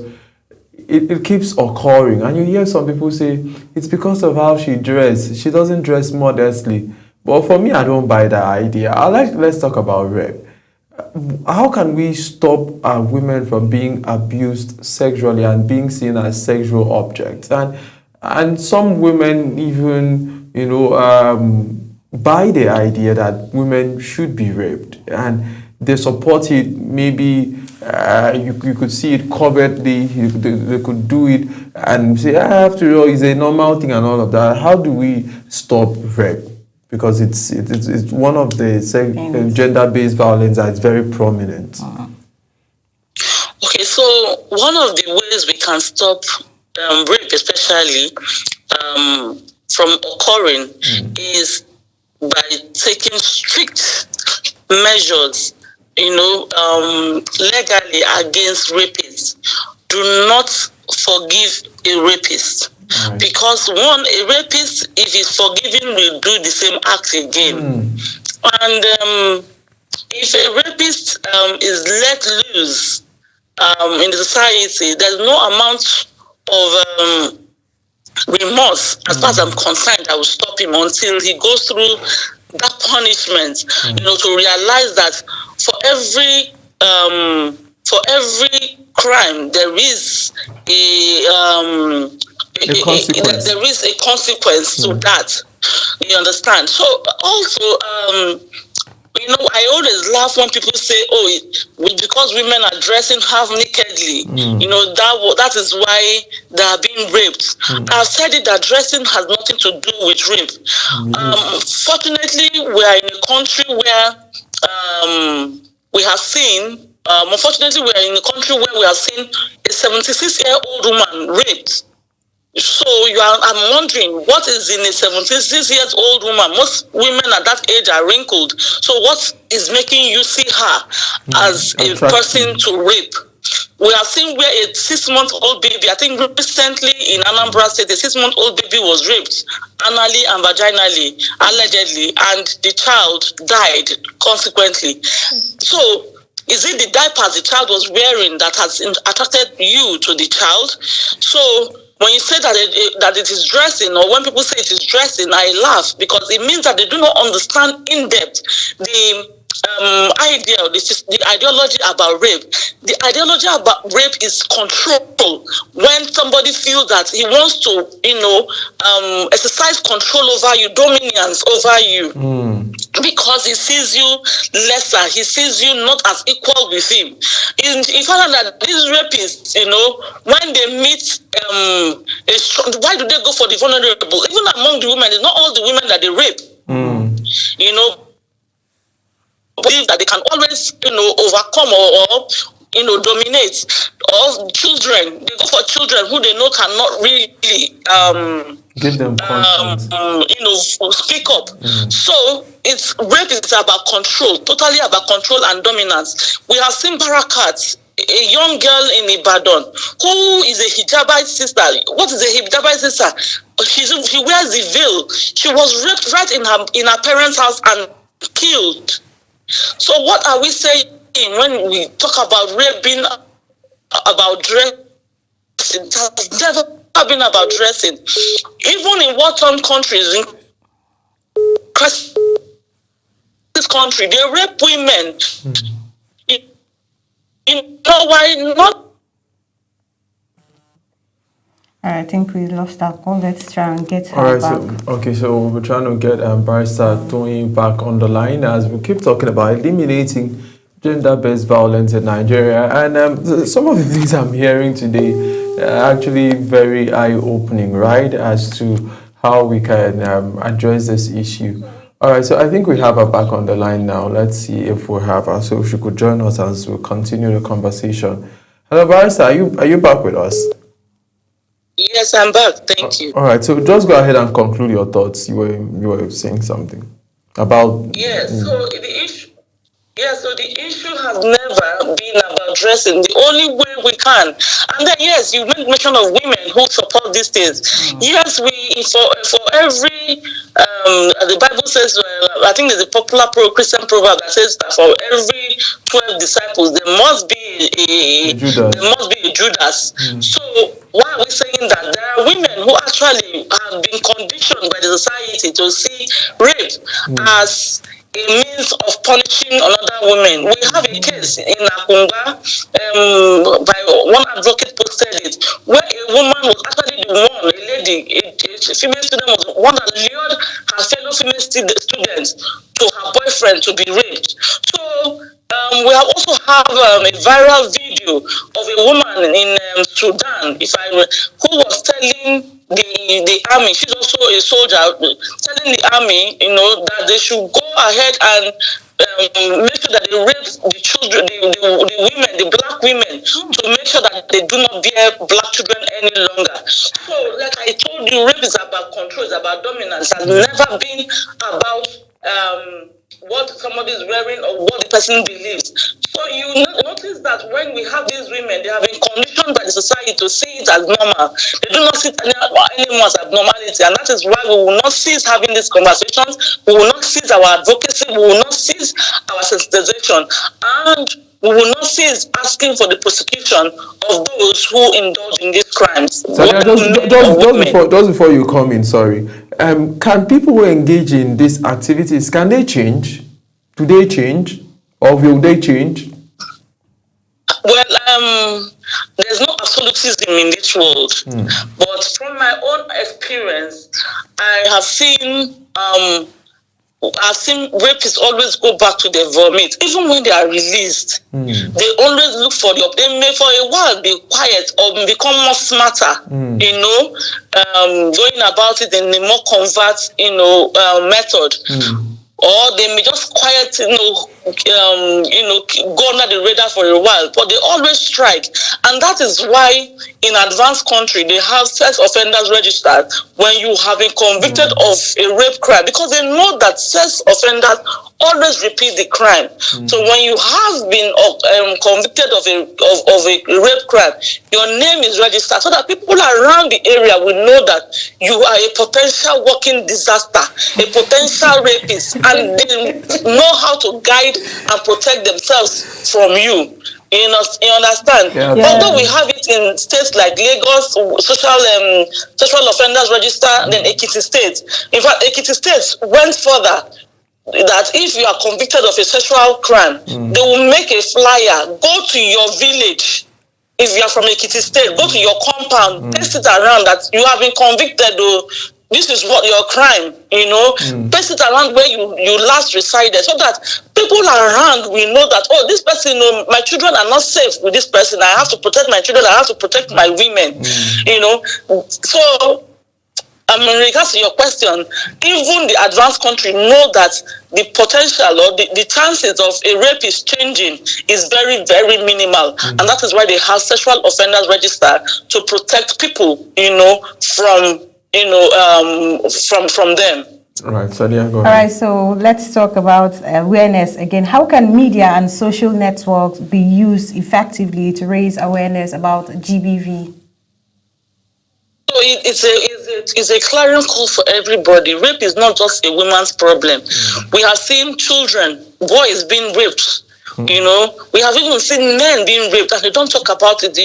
it keeps occurring, and you hear some people say it's because of how she dressed. She doesn't dress modestly. But for me, I don't buy that idea. Let's talk about rape. How can we stop women from being abused sexually and being seen as sexual objects? And some women even buy the idea that women should be raped, and they support it. Maybe you could see it covertly. They could do it and say, after all, it's a normal thing and all of that. How do we stop rape? Because it's one of the gender-based violence that's very prominent. Okay, so one of the ways we can stop rape, especially from occurring, is by taking strict measures, legally against rapists. Do not forgive a rapist. Because one, a rapist, if he's forgiven, will do the same act again. And if a rapist is let loose in the society, there's no amount of remorse, as far as I'm concerned, I will stop him until he goes through that punishment. To realize that for every crime there is a consequence. There is a consequence to that. You understand? So also, I always laugh when people say, because women are dressing half nakedly, that is why they are being raped. I've said it that dressing has nothing to do with rape. Fortunately, we are in a country where we have seen, unfortunately, we are in a country where we have seen a 76-year-old woman raped. So I'm wondering, what is in a 76-year-old woman? Most women at that age are wrinkled. So what is making you see her as a person to rape? We have seen where a 6-month-old baby, I think recently in Anambra State, a 6-month-old baby was raped anally and vaginally, allegedly, and the child died consequently. So is it the diapers the child was wearing that has attracted you to the child? So when you say that it is dressing, or when people say it is dressing, I laugh, because it means that they do not understand in depth the ideology about rape. The ideology about rape is control. When somebody feels that he wants to, exercise control over you, dominance over you, because he sees you lesser, he sees you not as equal with him. He found out that these rapists, when they meet why do they go for the vulnerable? Even among the women, it's not all the women that they rape. Believe that they can always, overcome or dominate. Or children, they go for children who they know cannot really give them speak up. So rape is about control, totally about control and dominance. We have seen Barakat, a young girl in Ibadan, who is a hijabite sister. What is a hijabite sister? She wears the veil. She was raped right in her parents' house and killed. So what are we saying when we talk about rape being about dressing? It has never been about dressing. Even in war-torn countries, in this country, they rape women. Why not? I think we lost our call. Let's try and get her All right, back. so we're trying to get Barrister Toyin back on the line as we keep talking about eliminating gender-based violence in Nigeria. And some of the things I'm hearing today are actually very eye-opening, right, as to how we can address this issue. All right, so I think we have her back on the line now. Let's see if we have her. So if she could join us as we continue the conversation. Hello, Barrister, are you back with us? Yes, I'm back. Thank you. All right, so just go ahead and conclude your thoughts. You were saying something about... Yes, so the issue has never been about dressing. The only way we can, and then yes, you made mention of women who support these things. Yes, for every the Bible says, I think there's a popular Christian proverb that says that for every 12 disciples there must be a Judas. So why are we saying that? There are women who actually have been conditioned by the society to see rape as a means of punishing another woman. We have a case in Akumba, by one advocate posted it, where a woman was actually the one, a lady, a female student was the one that lured her fellow female students to her boyfriend to be raped. So we have also have a viral video of a woman in Sudan, who was telling the army, she's also a soldier, telling the army, that they should go ahead and make sure that they rape the children, the women, the black women, to make sure that they do not bear black children any longer. So, like I told you, rape is about control, it's about dominance. It has never been about what somebody is wearing or what the person believes. So you notice that when we have these women, they have been conditioned by the society to see it as normal. They do not see it anymore as abnormality, and that is why we will not cease having these conversations. We will not cease our advocacy. We will not cease our sensitization, and we will not cease asking for the prosecution of those who indulge in these crimes. So just before you come in, sorry, can people who engage in these activities, can they change? Do they change, or will they change? Well, there's no absolutism in this world, but from my own experience, I have seen rapists always go back to their vomit. Even when they are released, they always look for they may for a while be quiet or become more smarter, going about it in a more covert, method. Or they may just quiet, go under the radar for a while, but they always strike. And that is why in advanced country, they have sex offenders registered when you have been convicted of a rape crime, because they know that sex offenders always repeat the crime. So when you have been convicted of a rape crime, your name is registered so that people around the area will know that you are a potential walking disaster, a potential rapist, and they know how to guide and protect themselves from you. You understand? Yeah. Although we have it in states like Lagos, sexual offenders register, then Ekiti State. In fact, Ekiti State went further, that if you are convicted of a sexual crime, they will make a flyer, go to your village. If you are from Ekiti State, go to your compound, paste it around that you have been convicted, or this is what your crime, paste it around where you last resided, so that people around will know that, oh, this person, my children are not safe with this person. I have to protect my children. I have to protect my women, So, in regards to your question, even the advanced country know that the potential or the chances of a rapist changing is very, very minimal. And that is why they have sexual offenders registered to protect people, from them. All right, Sadia, go ahead. All right, so let's talk about awareness again. How can media and social networks be used effectively to raise awareness about GBV? So it's a clarion call for everybody. Rape is not just a woman's problem. We have seen children, boys being raped. We have even seen men being raped, and they don't talk about it,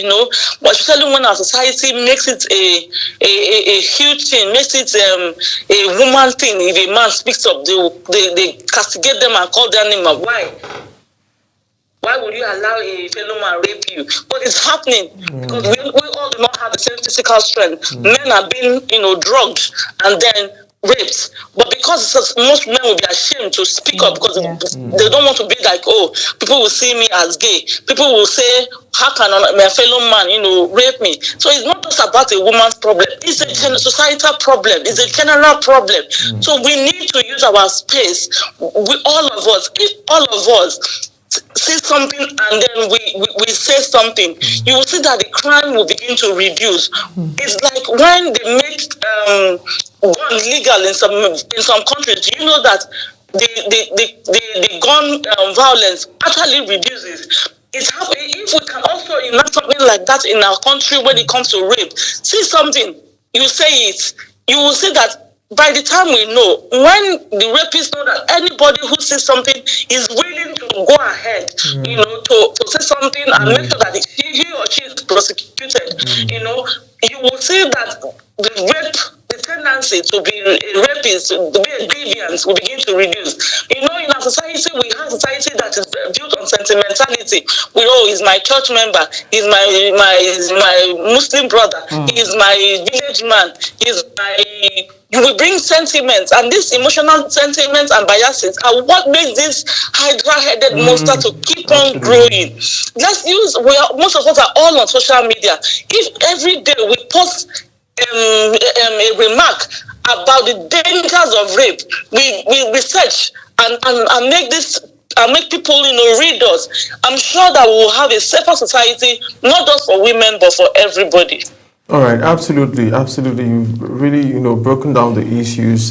but especially when our society makes it a huge thing, makes it a woman thing. If a man speaks up, they castigate them and call their name up. Why would you allow a fellow man rape you? But it's happening because we all do not have the the same physical strength. Men are being, drugged and then raped, but because most men will be ashamed to speak up because they don't want to be like, oh, people will see me as gay. People will say, how can my fellow man, rape me? So it's not just about a woman's problem. It's a societal problem. It's a general problem. So we need to use our space. All of us, if all of us see something and then we say something, you will see that the crime will begin to reduce. It's like when they make gun legal in some countries. Do you know that the gun violence actually reduces? If we can also enact something like that in our country when it comes to rape, see something, you say it, you will see that by the time we know, when the rapists know that anybody who sees something is willing to go ahead, to say something and make sure that he or she is prosecuted, you will see that the tendency to be a rapist, to be a deviant will begin to reduce. In our society, we have a society that is built on sentimentality. He's my church member, he's my Muslim brother, he's my village man, you will bring sentiments, and these emotional sentiments and biases are what makes this hydra-headed monster to keep on growing. Most of us are all on social media. If every day we post a remark about the dangers of rape, we research and make this and make people read us, I'm sure that we will have a safer society, not just for women but for everybody. All right, absolutely. You've really, broken down the issues,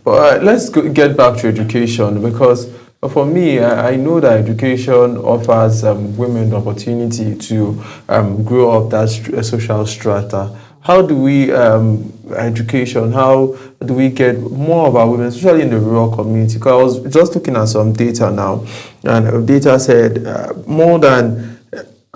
but let's get back to education, because for me, I know that education offers women the opportunity to grow up that social strata. How do we how do we get more of our women, especially in the rural community? Because I was just looking at some data now, and data said more than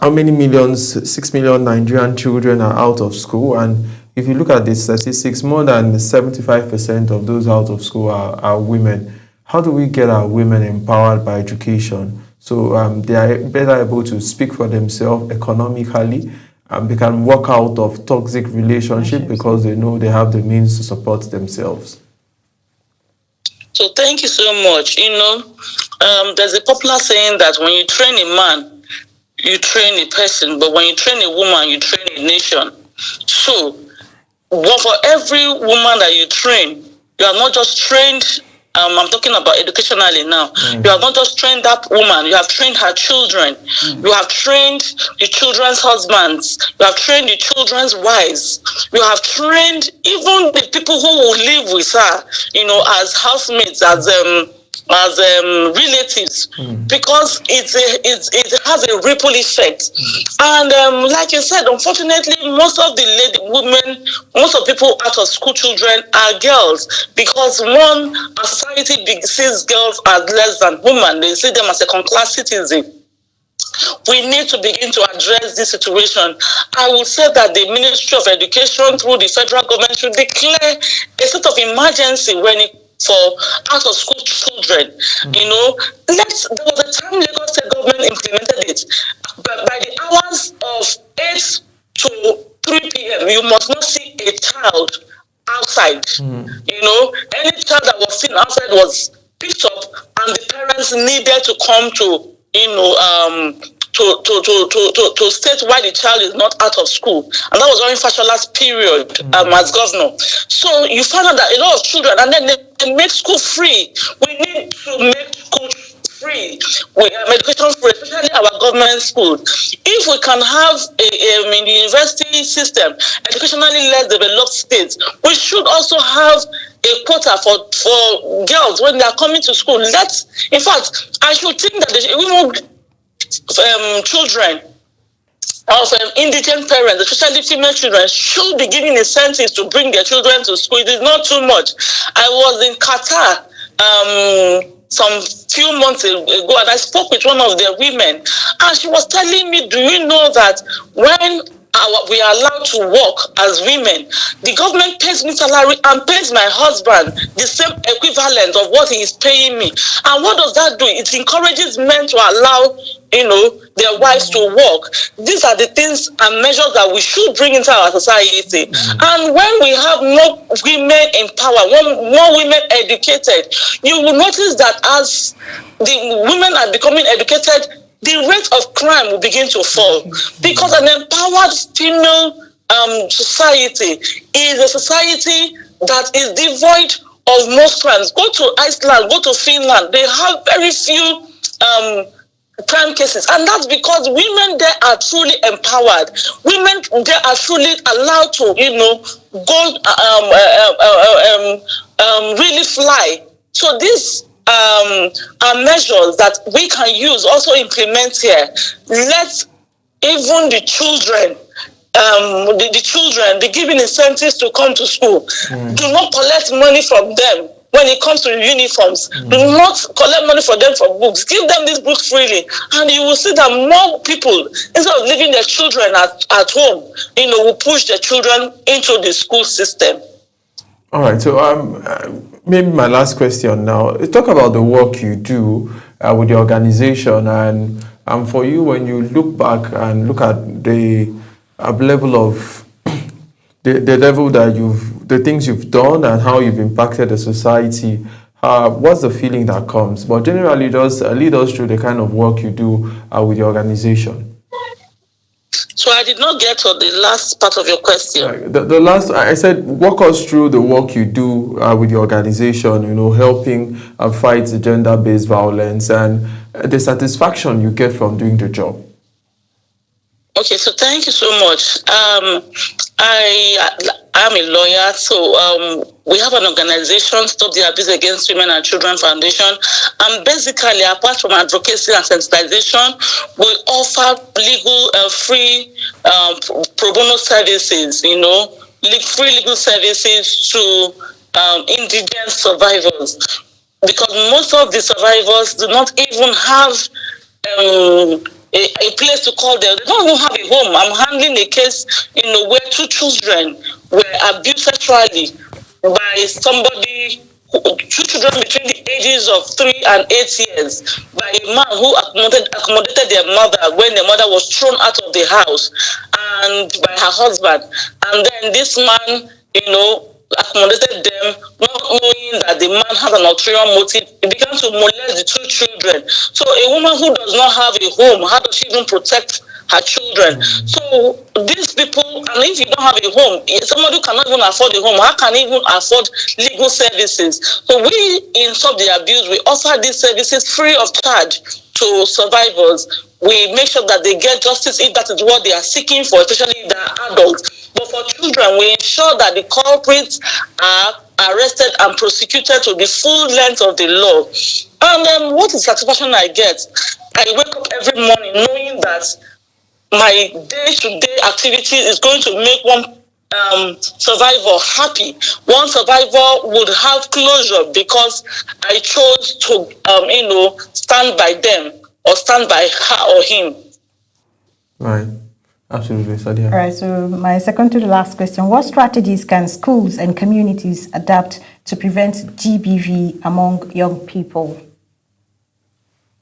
how many millions? 6 million Nigerian children are out of school, and if you look at the statistics, more than 75% of those out of school are women. How do we get our women empowered by education so they are better able to speak for themselves economically, and they can walk out of toxic relationship because they know they have the means to support themselves? So thank you so much. There's a popular saying that when you train a man, you train a person, but when you train a woman, you train a nation. So, for every woman that you train, you are not just trained, I'm talking about educationally now, you have not just trained that woman, you have trained her children, you have trained the children's husbands, you have trained the children's wives, you have trained even the people who will live with her, as housemates, as relatives, because it has a ripple effect. And like you said, unfortunately, most of people out of school children are girls, because a society sees girls as less than women. They see them as second-class citizens. We need to begin to address this situation. I will say that the Ministry of Education through the federal government should declare a state of emergency for out of school children. There was a time Lagos State government implemented it, but by the hours of 8 to 3 p.m. you must not see a child outside. Any child that was seen outside was picked up, and the parents needed to come to to state why the child is not out of school. And that was during Fashola's period as governor. So you find out that a lot of children, and then they make school free. We need to make school free, education free, especially our government schools. If we can have in the university system, educationally less developed states, we should also have a quota for girls when they are coming to school. In fact, I should think that children of indigent parents, especially female children, should be given incentives to bring their children to school. It is not too much. I was in Qatar some few months ago, and I spoke with one of their women, and she was telling me, do you know that when we are allowed to work as women, the government pays me salary and pays my husband the same equivalent of what he is paying me? And what does that do? It encourages men to allow their wives to work. These are the things and measures that we should bring into our society. And when we have more women in power, more women educated, you will notice that as the women are becoming educated, the rate of crime will begin to fall, because an empowered female society is a society that is devoid of most crimes. Go to Iceland, go to Finland, they have very few crime cases, and that's because women there are truly empowered. Women there are truly allowed to, go really fly. So these are measures that we can use, also implement here. Let even the children, the children be given incentives to come to school. Do not collect money from them when it comes to uniforms. Do not collect money from them for books. Give them these books freely, and you will see that more people, instead of leaving their children at home, will push their children into the school system. All right, so maybe my last question now. Talk about the work you do with the organization, and for you, when you look back and look at the level of the level that the things you've done and how you've impacted the society, what's the feeling that comes? But generally, just lead us through the kind of work you do with the organization. So I did not get to the last part of your question. The last, I said, walk us through the work you do with the organization, helping fight gender-based violence and the satisfaction you get from doing the job. Okay, so thank you so much. I'm a lawyer, so we have an organization, Stop the Abuse Against Women and Children Foundation, and basically, apart from advocacy and sensitization, we offer legal free pro bono services, free legal services to indigent survivors, because most of the survivors do not even have a place to call them. They don't even have a home. I'm handling a case, where 2 children were abused sexually by somebody, 2 children between the ages of 3 and 8 years, by a man who accommodated their mother when their mother was thrown out of the house, and by her husband. And then this man, accommodated them, not knowing that the man has an ulterior motive. He began to molest the 2 children. So a woman who does not have a home, how does she even protect her children? So these people, and if you don't have a home, somebody who cannot even afford a home, how can he even afford legal services? So we, in Stop the Abuse, we offer these services free of charge to survivors. We make sure that they get justice if that is what they are seeking for, especially if they are adults. But for children, we ensure that the culprits are arrested and prosecuted to the full length of the law. And what is satisfaction I get? I wake up every morning knowing that my day-to-day activity is going to make one survivor happy. One survivor would have closure because I chose to, stand by them or stand by her or him. Right. Absolutely, Sadia. All right, so my second to the last question. What strategies can schools and communities adapt to prevent GBV among young people?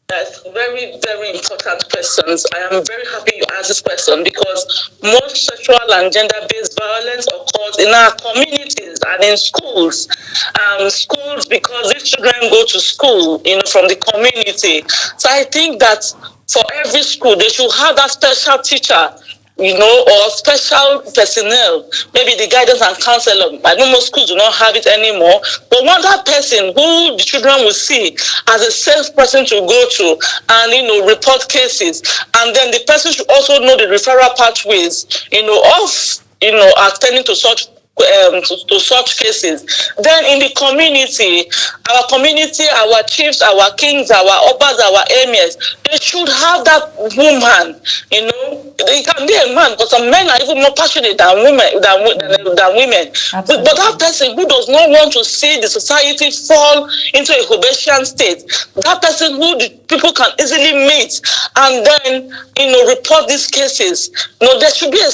That's very, very important questions. I am very happy you asked this question, because most sexual and gender-based violence occurs in our communities and in schools. Schools, because these children go to school, from the community. So I think that for every school, they should have that special teacher, or special personnel, maybe the guidance and counselor. I know most schools do not have it anymore, but one that person who the children will see as a safe person to go to and, report cases. And then the person should also know the referral pathways, of attending to such cases. Then in the community, our chiefs, our kings, our obas, our emirs, they should have that woman. They can be a man, but some men are even more passionate than women. But that person who does not want to see the society fall into a Hobbesian state, that person who the people can easily meet and then report these cases. There should be a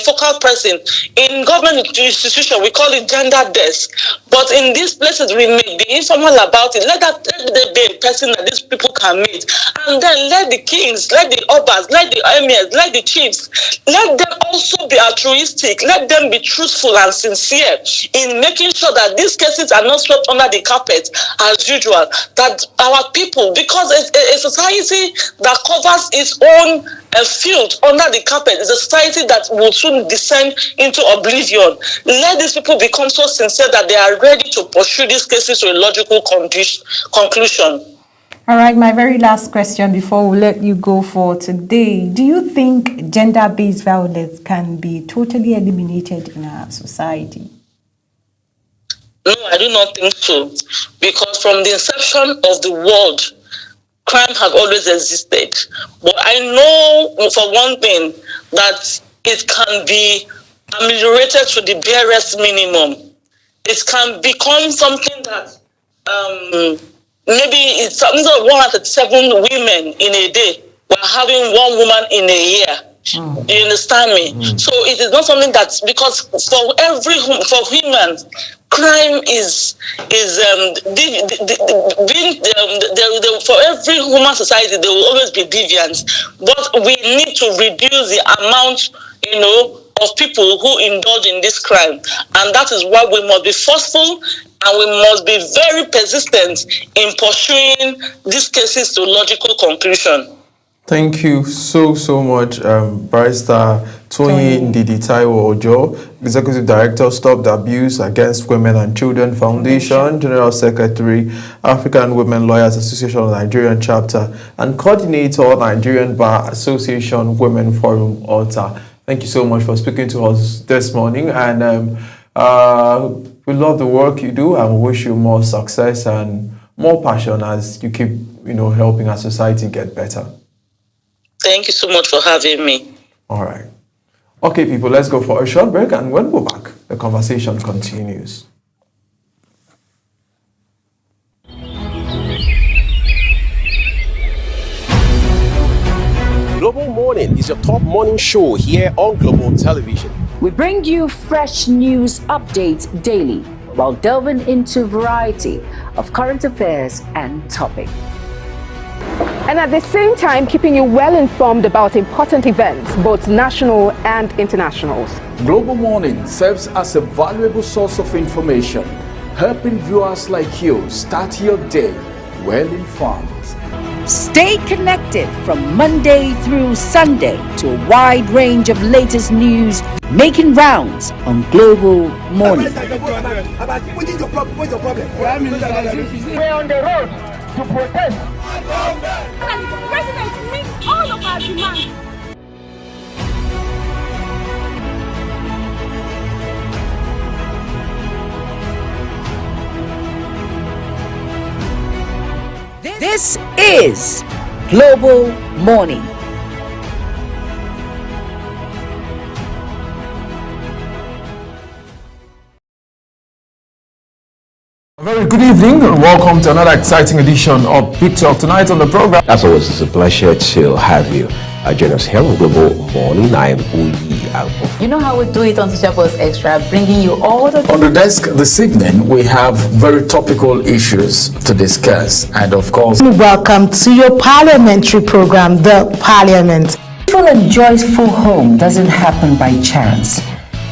focal person in government institution. We call it gender desk, But in these places, we may be informal about it. Let there be a person that these people can meet. And then let the kings, let the obas, let the emirs, let the chiefs, let them also be altruistic. Let them be truthful and sincere in making sure that these cases are not swept under the carpet as usual. That our people, because a society that covers its own field under the carpet is a society that will soon descend into oblivion. Let these people become so sincere that they are ready to pursue these cases to a logical conclusion. All right, my very last question before we let you go for today. Do you think gender-based violence can be totally eliminated in our society? No, I do not think so. Because from the inception of the world, crime has always existed. But I know for one thing that it can be ameliorated to the barest minimum. It can become something that maybe it's something that 137 women in a day. We're having one woman in a year. You understand me? So it is not something that's because for humans, crime is for every human society there will always be deviance, but we need to reduce the amount, of people who indulge in this crime, and that is why we must be forceful and we must be very persistent in pursuing these cases to logical conclusion. Thank you so much, Barrister Toyin Ndidi Taiwo Ojo, Executive Director, Stop the Abuse Against Women and Children Foundation, General Secretary, African Women Lawyers Association of Nigerian Chapter, and Coordinator, Nigerian Bar Association Women Forum Alta. Thank you so much for speaking to us this morning, and we love the work you do, and we wish you more success and more passion as you keep, helping our society get better. Thank you so much for having me. All right. Okay, people, let's go for a short break, and when we're back, the conversation continues. Global Morning is your top morning show here on Global Television. We bring you fresh news updates daily while delving into a variety of current affairs and topics. And at the same time, keeping you well informed about important events, both national and internationals. Global Morning serves as a valuable source of information, helping viewers like you start your day well informed. Stay connected from Monday through Sunday to a wide range of latest news making rounds on Global Morning. We're on the road to protest. The president meets all of our demands. This is Global Morning. A very good evening and welcome to another exciting edition of Big Talk. Tonight on the program, As always, it's a pleasure to have you. Join us here on Global Morning. I am Uyi Alpo. You know how we do it on Social Post Extra, bringing you all the... On the desk this evening, we have very topical issues to discuss, and of course, Welcome to your parliamentary program, The Parliament. Peaceful and joyful home doesn't happen by chance.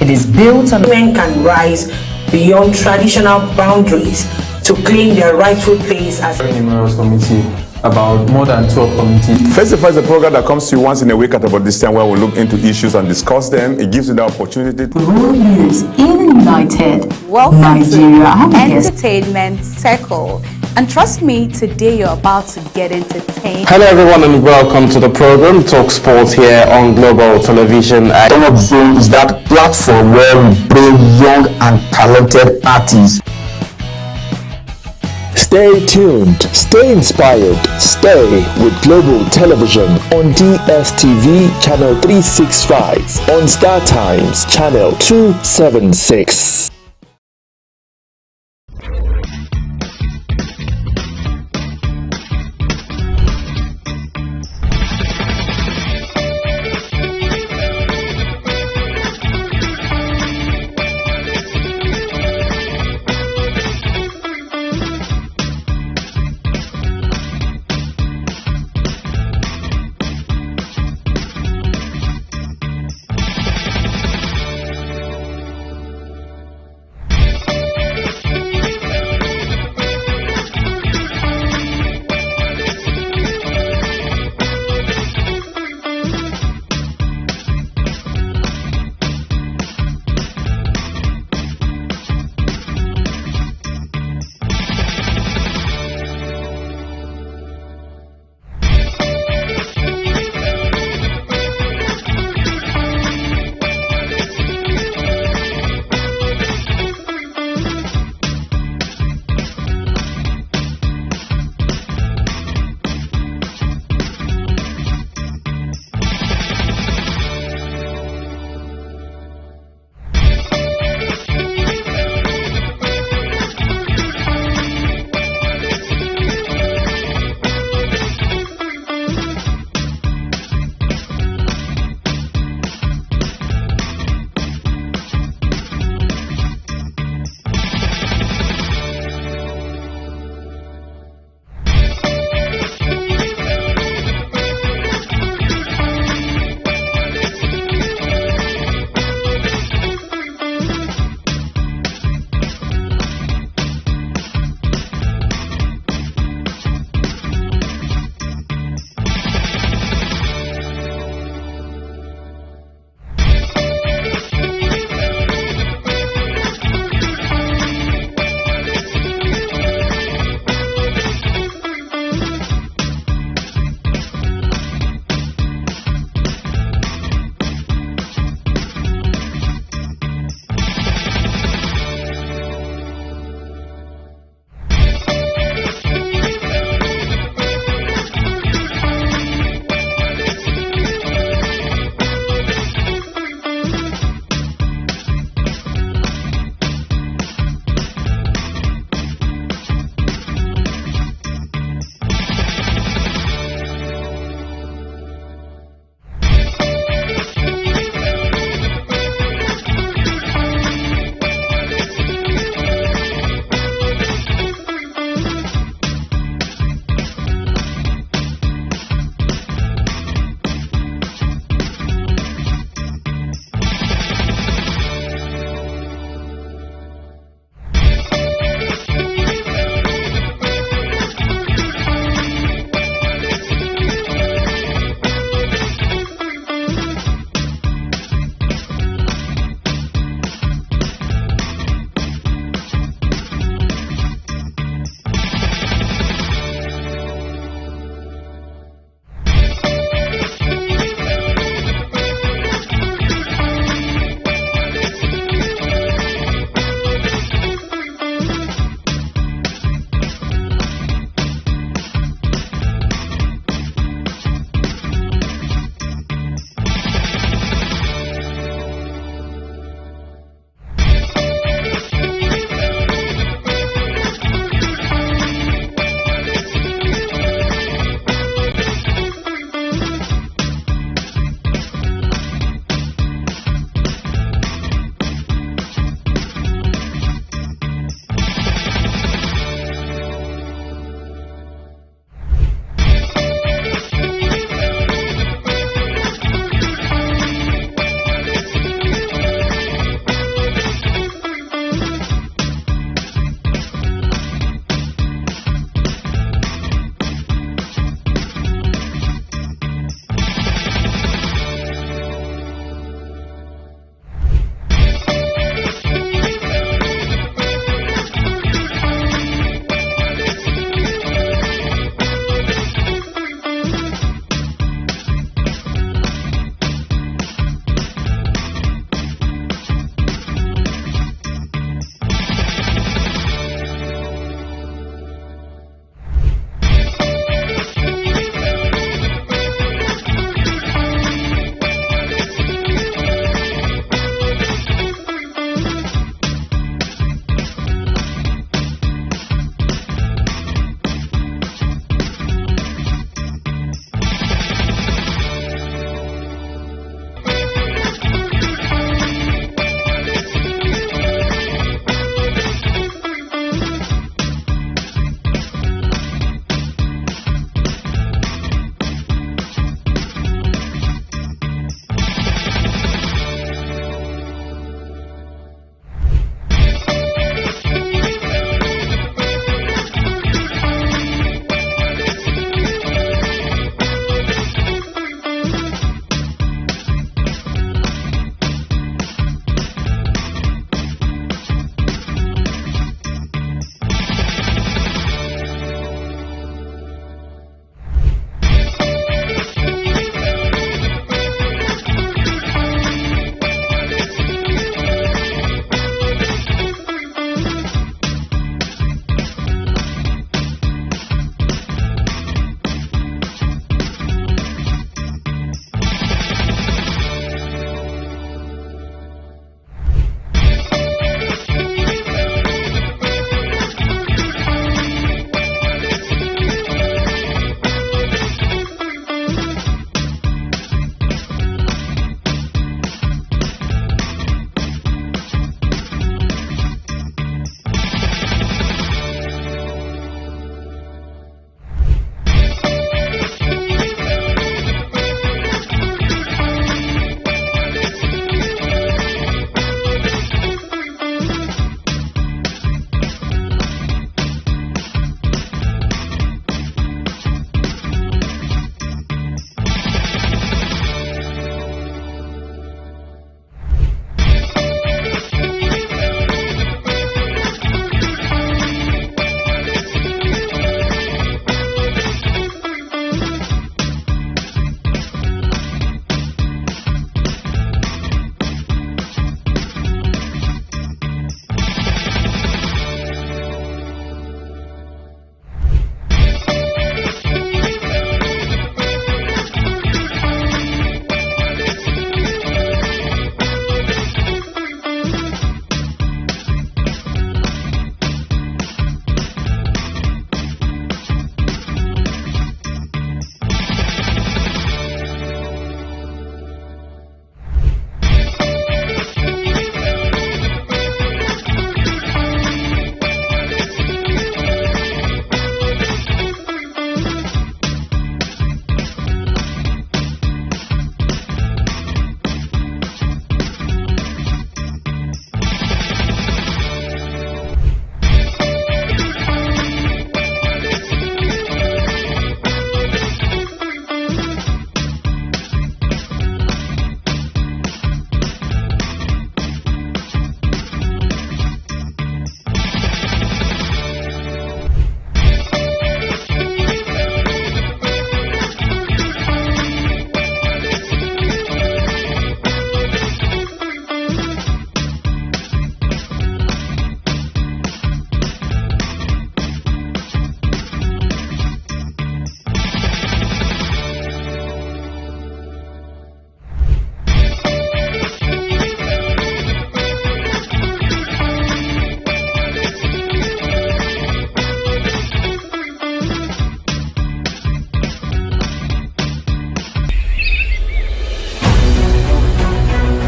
It is built on... Women can rise beyond traditional boundaries to claim their rightful place as... very numerous committee, about more than 12 committees. Face to Face is a program that comes to you once in a week at about this time, where we look into issues and discuss them. It gives you the opportunity to... World News in United Welcome Nigeria. to Entertainment Circle. And trust me, today you're about to get entertained. Hello everyone and welcome to the program Talk Sports here on Global Television. Talk Zone is that platform where we bring young and talented artists. Stay tuned, stay inspired, stay with Global Television on DSTV Channel 365, on Star Times Channel 276.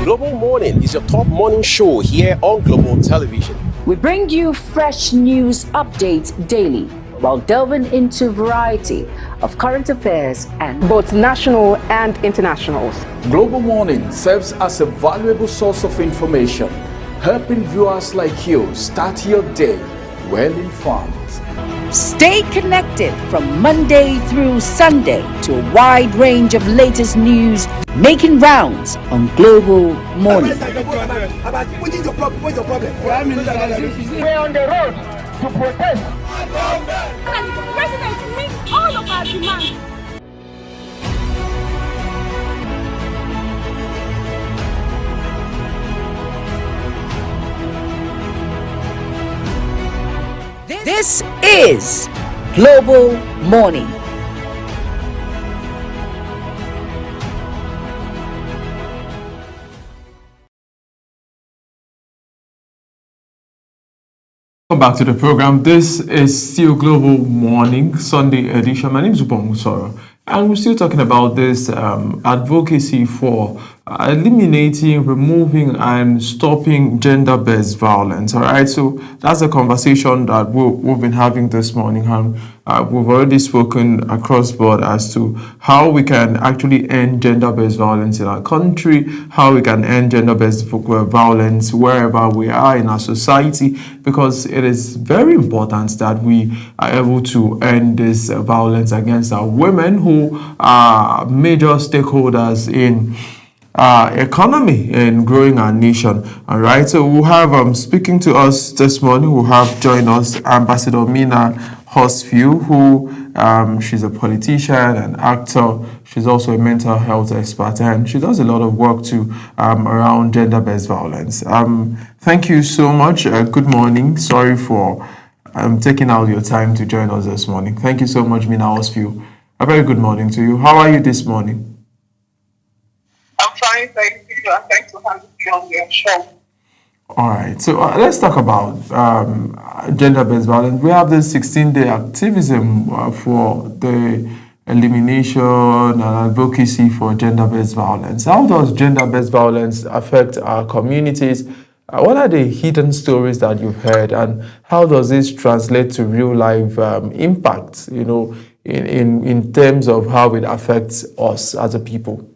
Global Morning is your top morning show here on Global Television. We bring you fresh news updates daily while delving into a variety of current affairs and both national and internationals. Global Morning serves as a valuable source of information, helping viewers like you start your day well informed. Stay connected from Monday through Sunday to a wide range of latest news making rounds on Global Morning. What is your problem? What's your problem? We're on the road to protest. The president meets all of our demands. This is Global Morning. Welcome back to the program. This is still Global Morning, Sunday edition. My name is Upon Musoro, and we're still talking about this advocacy for eliminating, removing, and stopping gender-based violence. All right, so that's a conversation that we've been having this morning, and we've already spoken across board as to how we can actually end gender-based violence in our country, how we can end gender-based violence wherever we are in our society, because it is very important that we are able to end this violence against our women, who are major stakeholders in economy and growing our nation. All right, so we'll have speaking to us this morning, we'll have join us Ambassador Mina Horsfield, who she's a politician and actor. She's also a mental health expert, and she does a lot of work too around gender-based violence. Thank you so much. Good morning. Sorry for taking out your time to join us this morning. Thank you so much, Mina Horsfield. A very good morning to you. How are you this morning? I'm fine, thank you, and thanks for having me on your show. All right, so let's talk about gender-based violence. We have this 16-day activism for the elimination and advocacy for gender-based violence. How does gender-based violence affect our communities? What are the hidden stories that you've heard, and how does this translate to real-life impacts, you know, in terms of how it affects us as a people?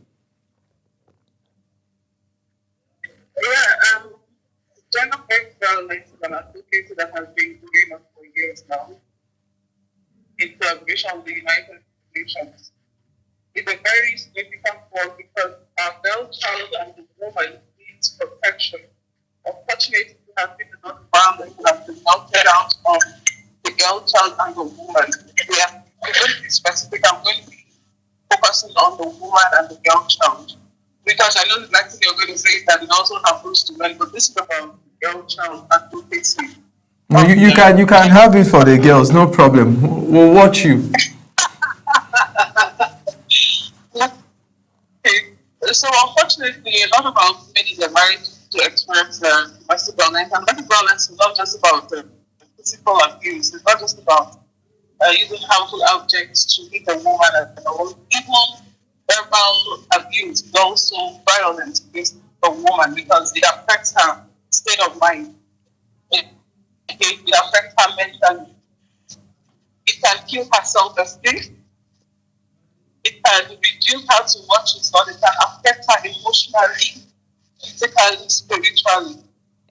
Gender-based violence is an advocacy that has been going on for years now. It's the vision of the United Nations. It's a very significant work because our girl child and the woman needs protection. Unfortunately, we have been enough violence that has been melted out on the girl child and the woman. I'm going to be specific. I'm going to be focusing on the woman and the girl child, because I know the next thing you're going to say is that it also happens to men, but this is about girl child advocacy. No, you can have it for the girls, no problem. We'll watch you. Okay. So unfortunately, a lot of our women are married to experience domestic violence, and domestic violence is not just about physical abuse. It's not just about using harmful objects to hit a woman and all. Even verbal abuse is also violence against a woman, because it affects her state of mind. It affects her mentally. It can kill her self-esteem. It can reduce her to what she's not. It can affect her emotionally, physically, spiritually.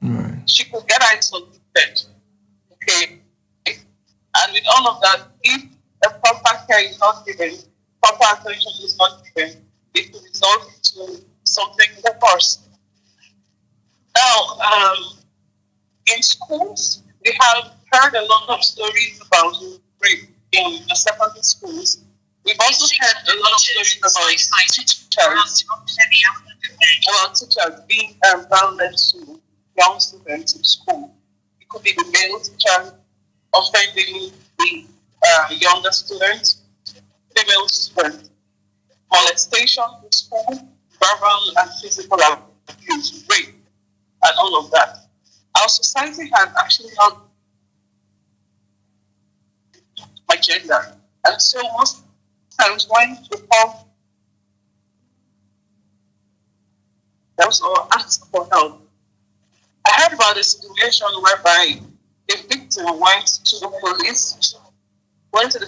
Right. She could get isolated. Okay. And with all of that, if a proper care is not given, proper attention is not given, it will result into something worse. Now, in schools, we have heard a lot of stories about rape in the secondary schools. We've also heard a lot of stories about teachers being violent to young students in school. It could be the male teacher offending the younger students, female students, molestation in school, verbal and physical abuse, rape, and all of that. Our society has actually not by gender, and so most times when we come themselves or ask for help. I heard about a situation whereby a victim went to the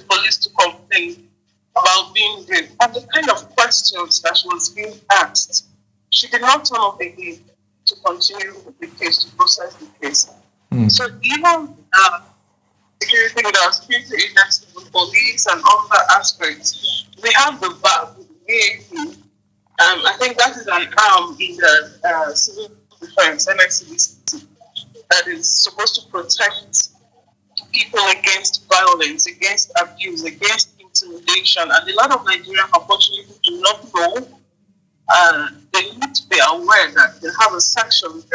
police to complain about being raped, and the kind of questions that she was being asked, she did not turn up again to continue with the case, to process the case. So even security with our security agencies, the police and other aspects, we have the VAP, VAP. I think that is an arm in the civil defense, NSCDC, that is supposed to protect people against violence, against abuse, against intimidation. And a lot of Nigerians, unfortunately, do not know. They need to be aware that they have a section with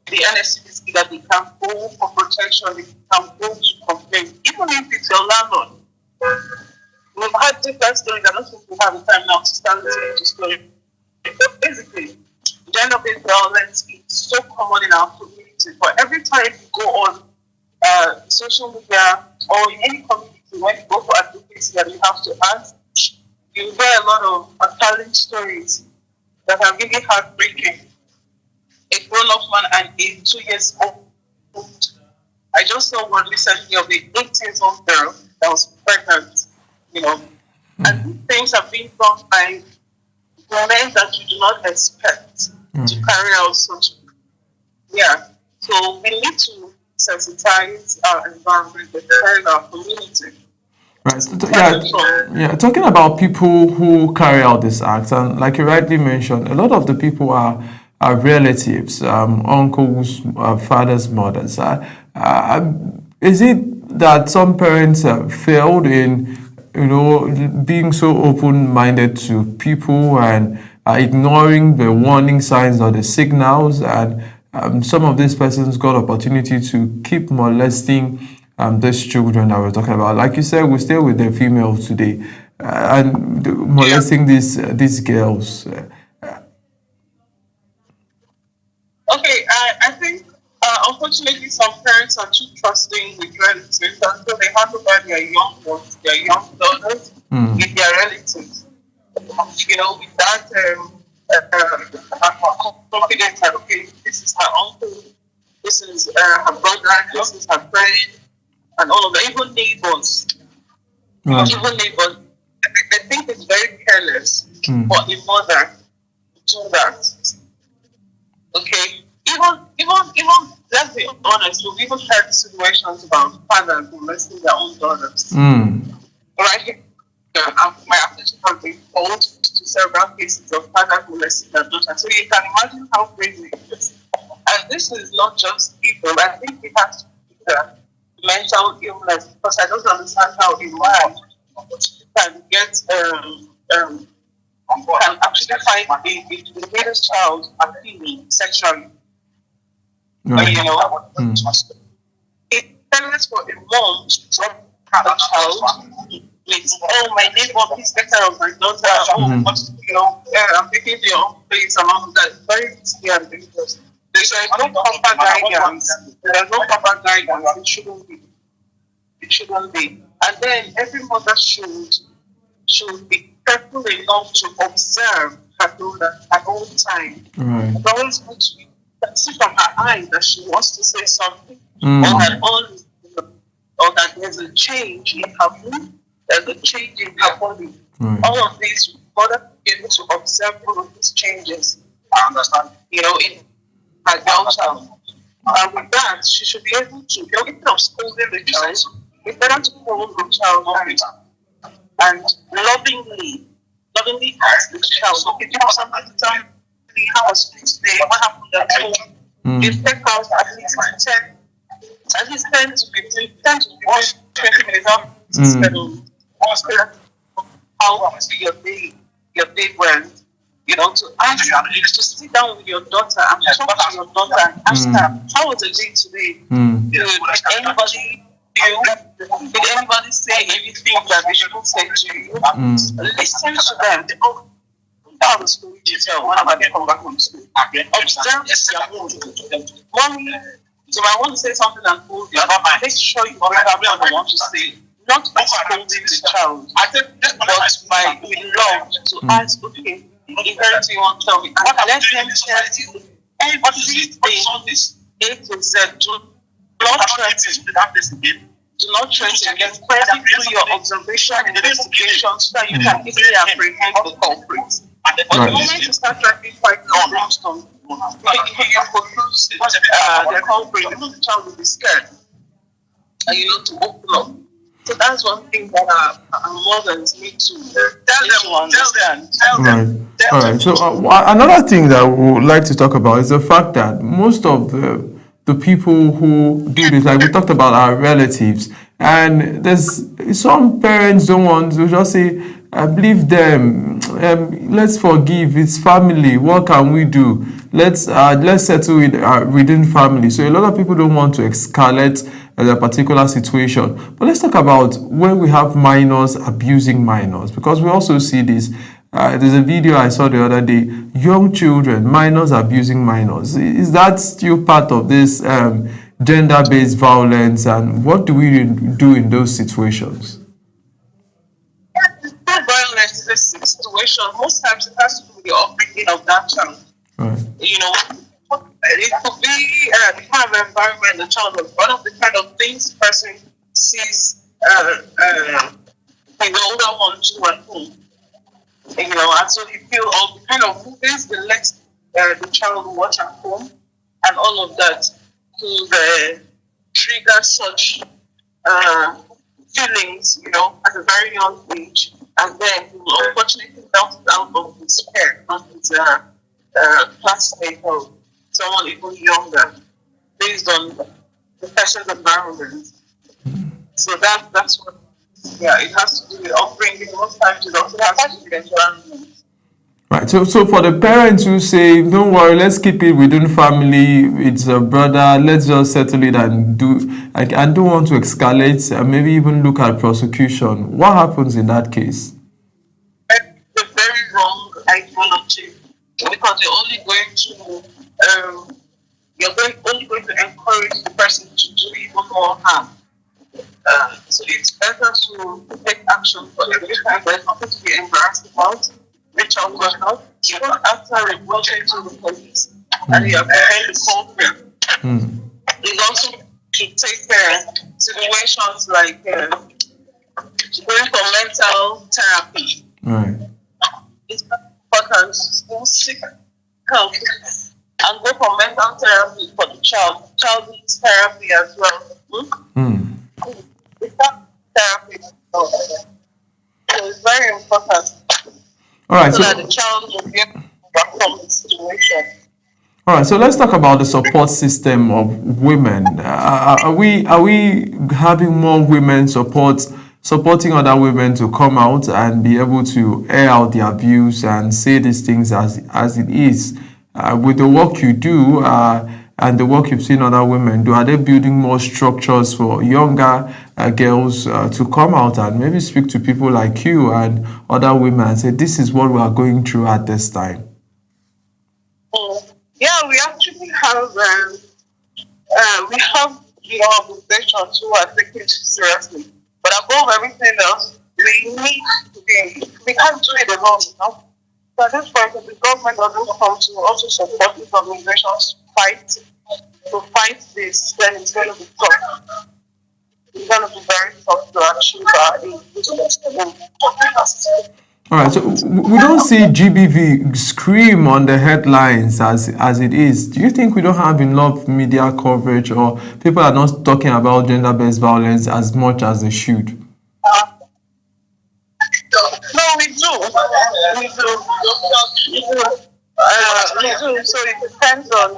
the NSCDC that they can go for protection, they can go to complain, even if it's your landlord. We've had different stories. I don't think we have the time now to start listening to stories. But basically, gender-based violence is so common in our community. But every time you go on social media or in any community, when you go for advocacy and you have to ask, you hear a lot of appalling stories that are really heartbreaking. A grown-up man and a 2 years old. I just saw one recently of a 8-year-old girl that was pregnant, and these things are being done by men that you do not expect to carry out such. Yeah, so we need to sensitize our environment and our community. Right. Talking about people who carry out this act, and like you rightly mentioned, a lot of the people are relatives, uncles, fathers, mothers. Is it that some parents failed in, being so open-minded to people and ignoring the warning signs or the signals, and some of these persons got opportunity to keep molesting these children that we're talking about? Like you said, we stay with the females today and molesting these girls. Okay, I think unfortunately some parents are too trusting with relatives, and so they hand over their young ones, their young daughters, with their relatives. With that confidence that, okay, this is her uncle, this is her brother, this is her friend, and all of that, even neighbors. Even neighbors. I think it's very careless for a mother to do that. Okay, even let's be honest, we've even heard situations about fathers molesting their own daughters. Right? My attention has been called to several cases of fathers molesting their daughters. So you can imagine how crazy it is. And this is not just people. I think it has to be the mental illness, because I don't understand how in life can get can actually find the greatest child appealing sexually. It's careless for a mom to drop her child with, my neighbor, please take care of my daughter. I'm taking your own place and all that. Very risky and dangerous. There's no proper guidance. There's no proper guidance. It shouldn't be. It shouldn't be. And then every mother should be careful enough to observe her daughter at all time. Right. It's always good to see from her eyes that she wants to say something, or that there's a change in her mood, there's a change in her body. All of these, mother be able to observe all of these changes. I understand. In her daughter. And with that, she should be able to, instead of scolding the child, it's better to call the child and lovingly ask the child, okay, do you have something to tell me? How was this day? What happened at home? You take out at least 10 to 15, 20 minutes out instead of how was your day went. To ask her, to sit down with your daughter and talk to your daughter and ask her, how was the day today? Did anybody say anything that they shouldn't say to you? Listen to them. How the school teacher, whenever they come back from school, observe their mood. Mommy, you might want to say something and hold you, but make sure you remember what you want to say. Not by scolding the child, but by with love to ask, okay, inherit you want to tell me. And let them tell you everything A to Z. Do not threaten. Do not threaten. Express it through your observation and investigation so that you can easily apprehend the culprits. But the moment you start tracking quite on you produce the culprit, the child will be scared. And you know to open up. So that's one thing that our mothers need to understand. All right. So another thing that we would like to talk about is the fact that most of the people who do this, like we talked about our relatives, and there's some parents don't want to just say, I believe them, let's forgive, it's family, what can we do? Let's settle it within family. So a lot of people don't want to escalate a particular situation. But let's talk about when we have minors abusing minors, because we also see this. There's a video I saw the other day, young children, minors abusing minors. Is that still part of this gender-based violence, and what do we do in those situations? Violence is a situation. Most times it has to do with the upbringing of that child. Right. You know, it could be the kind of environment the child was brought up, the kind of things the person sees the older one do at home. You know, and so you feel all the kind of movies they let the child watch at home, and all of that could trigger such feelings, you know, at a very young age, and then he will unfortunately melt out of despair from his classmate or someone even younger, based on the person's environment. So that's what, it has to do with upbringing. Most times it also has to do with environment. Right. So for the parents who say, don't worry, let's keep it within family, it's a brother, let's just settle it and I don't want to escalate and maybe even look at prosecution. What happens in that case? It's a very wrong ideology, because you're only going to encourage the person to do even more harm. So it's better to take action for every time there's nothing to be embarrassed about. Reach out for help. Even after reporting to the police and you apprehend the culprit, it's also to take situations like going for mental therapy. Right. It's important to seek help and go for mental therapy for the child. The child needs therapy as well. It's not therapy. So it's very important. All right, so that the child will be able to overcome the situation. All right, so let's talk about the support system of women. Are we having more women supporting other women to come out and be able to air out the abuse and say these things as it is? With the work you do and the work you've seen other women do, are they building more structures for younger girls to come out and maybe speak to people like you and other women and say, this is what we are going through at this time? Yeah, we actually have organizations who are taking it seriously. But above everything else, we can't do it alone, you know. So at this point, if the government doesn't come to also support these organizations to fight this, then it's going to be tough. It's going to be very tough to achieve All right, so we don't see GBV scream on the headlines as it is. Do you think we don't have enough media coverage, or people are not talking about gender-based violence as much as they should? No, we do. We do. So it depends on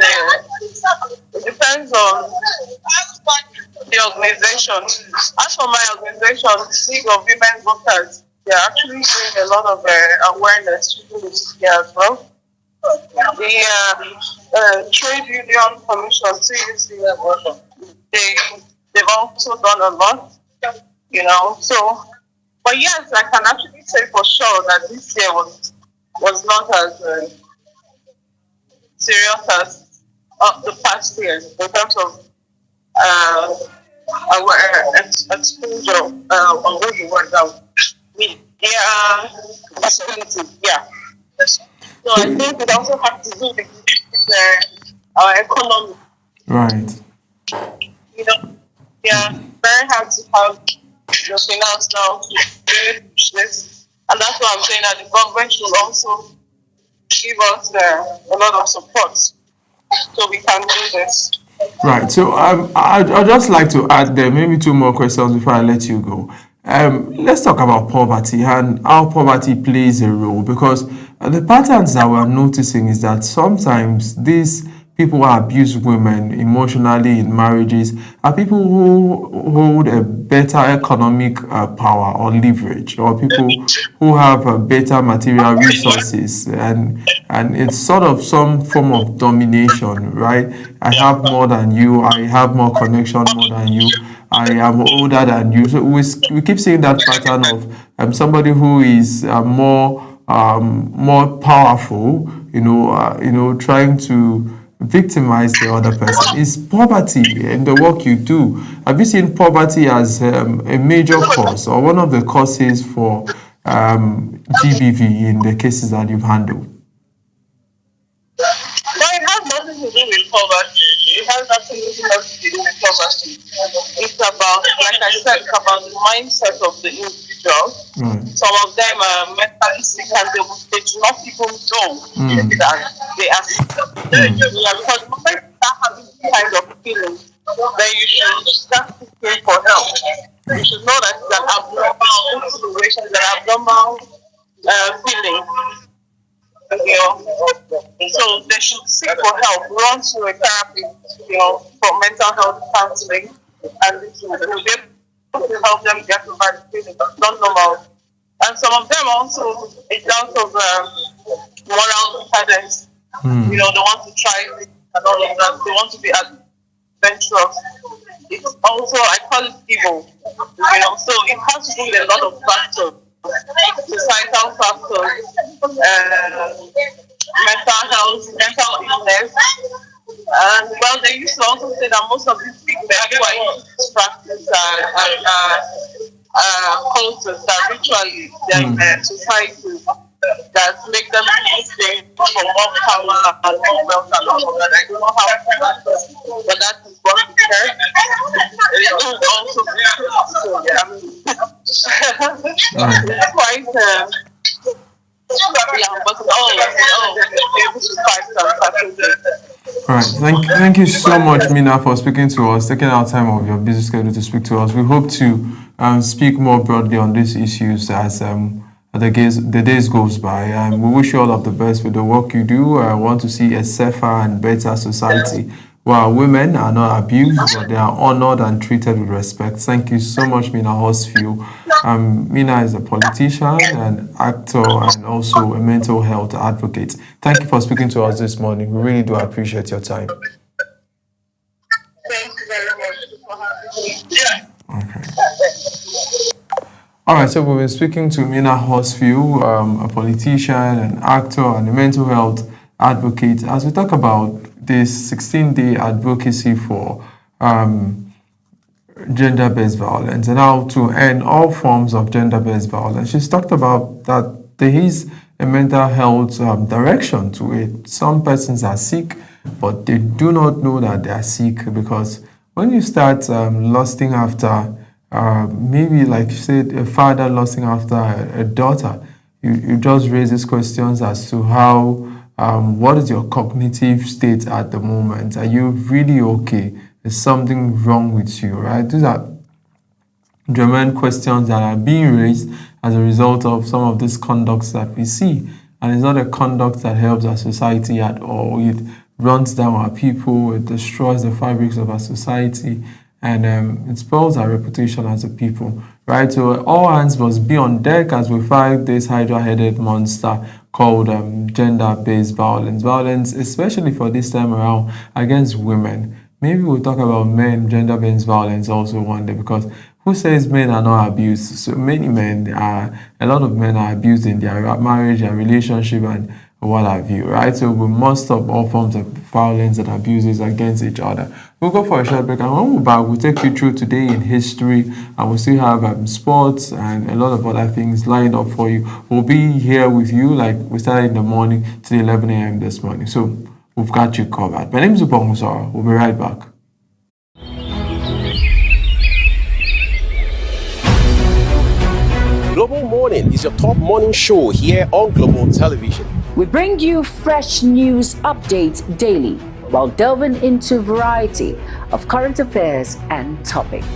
the organization. As for my organization, the League of Women Voters, they're actually doing a lot of awareness to do this here as well. The Trade Union Commission, TUC, they've also done a lot, you know. So, but yes, I can actually say for sure that this year was not as serious as the past years in terms of our exposure on where we were now. Media visibility, yeah. So I think it also has to do with our economy. Right. You know, yeah, very hard to have your finance now to really push this. And that's why I'm saying that the government should also give us a lot of support so we can do this. Right. So I'd just like to add there maybe 2 more questions before I let you go. Let's talk about poverty and how poverty plays a role, because the patterns that we're noticing is that sometimes these people who abuse women emotionally in marriages are people who hold a better economic power or leverage, or people who have better material resources, and it's sort of some form of domination, right? I have more than you, I have more connection more than you, I am older than you. So we keep seeing that pattern of somebody who is more powerful, trying to victimize the other person. Is poverty in the work you do? Have you seen poverty as a major cause or one of the causes for GBV in the cases that you've handled? No, it has nothing to do with poverty. It has absolutely nothing to do with poverty. It's about, like I said, it's about the mindset of the individual. Some of them are mentally sick and they do not even know that they are sick. Because the moment you start having this kind of feeling, then you should start seeking for help. You should know that it's an abnormal situation, it's an abnormal feeling. So they should seek for help, run to a therapist, for mental health counseling, and this will be able to help them get over the feeling. It's not normal. And some of them also, it's down to moral decadence. They want to try things and all of that. They want to be adventurous. It's also, I call it evil. So it has to do with a lot of factors. Societal factors, mental health, mental illness. And well, they used to also say that most of these big men who are into this practice are cultures that ritually they're in a society that make them stay for more power and more wealth and all of that. I don't know how to do that, but that is what we heard. It is also it's quite All right. Thank you so much, Mina, for speaking to us, taking our time of your busy schedule to speak to us. We hope to speak more broadly on these issues as the days goes by. We wish you all of the best with the work you do. I want to see a safer and better society where women are not abused, but they are honored and treated with respect. Thank you so much, Mina Horsfield. Mina is a politician, an actor, and also a mental health advocate. Thank you for speaking to us this morning. We really do appreciate your time. Thank you very much for having me. Okay. All right, so we've been speaking to Mina Horsfield, a politician, an actor, and a mental health advocate, as we talk about this 16-day advocacy for gender-based violence and how to end all forms of gender-based violence. She's talked about that there is a mental health direction to it. Some persons are sick, but they do not know that they are sick, because when you start lusting after, maybe like you said, a father lusting after a daughter, you just raise these questions as to how, what is your cognitive state at the moment? Are you really okay? Is something wrong with you, right? These are germane questions that are being raised as a result of some of these conducts that we see. And it's not a conduct that helps our society at all. It runs down our people, it destroys the fabrics of our society, and it spoils our reputation as a people, right? So all hands must be on deck as we fight this hydra-headed monster called gender-based violence. Violence, especially for this time around, against women. Maybe we'll talk about men, gender-based violence also one day, because who says men are not abused? So many men a lot of men are abused in their marriage and relationship and what have you, right? So we must stop all forms of violence and abuses against each other. We'll go for a short break, and when we're back, we'll take you through today in history, and we'll still have sports and a lot of other things lined up for you. We'll be here with you like we started in the morning till 11 a.m. this morning. So we've got you covered. My name is Upongusara. We'll be right back. Global Morning is your top morning show here on Global Television. We bring you fresh news updates daily while delving into a variety of current affairs and topics.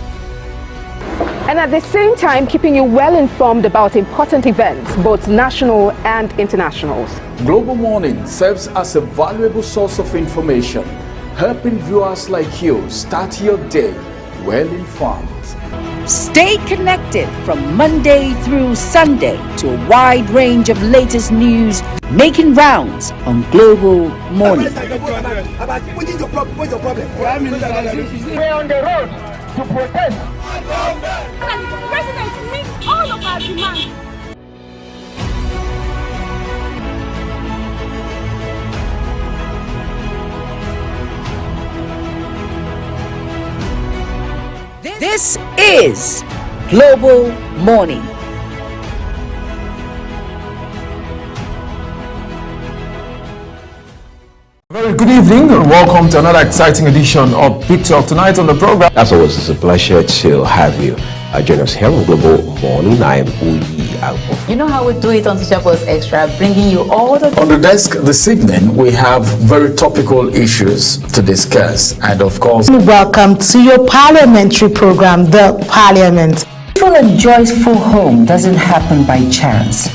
And at the same time, keeping you well informed about important events, both national and international. Global Morning serves as a valuable source of information, helping viewers like you start your day well informed. Stay connected from Monday through Sunday to a wide range of latest news making rounds on Global Morning. What is your problem? What's your problem? We're on the road to protest. And the president meets all of our demands. This is Global Morning. Very good evening and welcome to another exciting edition of Big Talk. Tonight on the program, as always, it's a pleasure to have you. Join us here on Global Morning. I am Uyi Alpo. You know how we do it on Social Post Extra, bringing you all the... On the desk this evening, we have very topical issues to discuss, and of course... Welcome to your parliamentary program, The Parliament. Peaceful and joyful home doesn't happen by chance.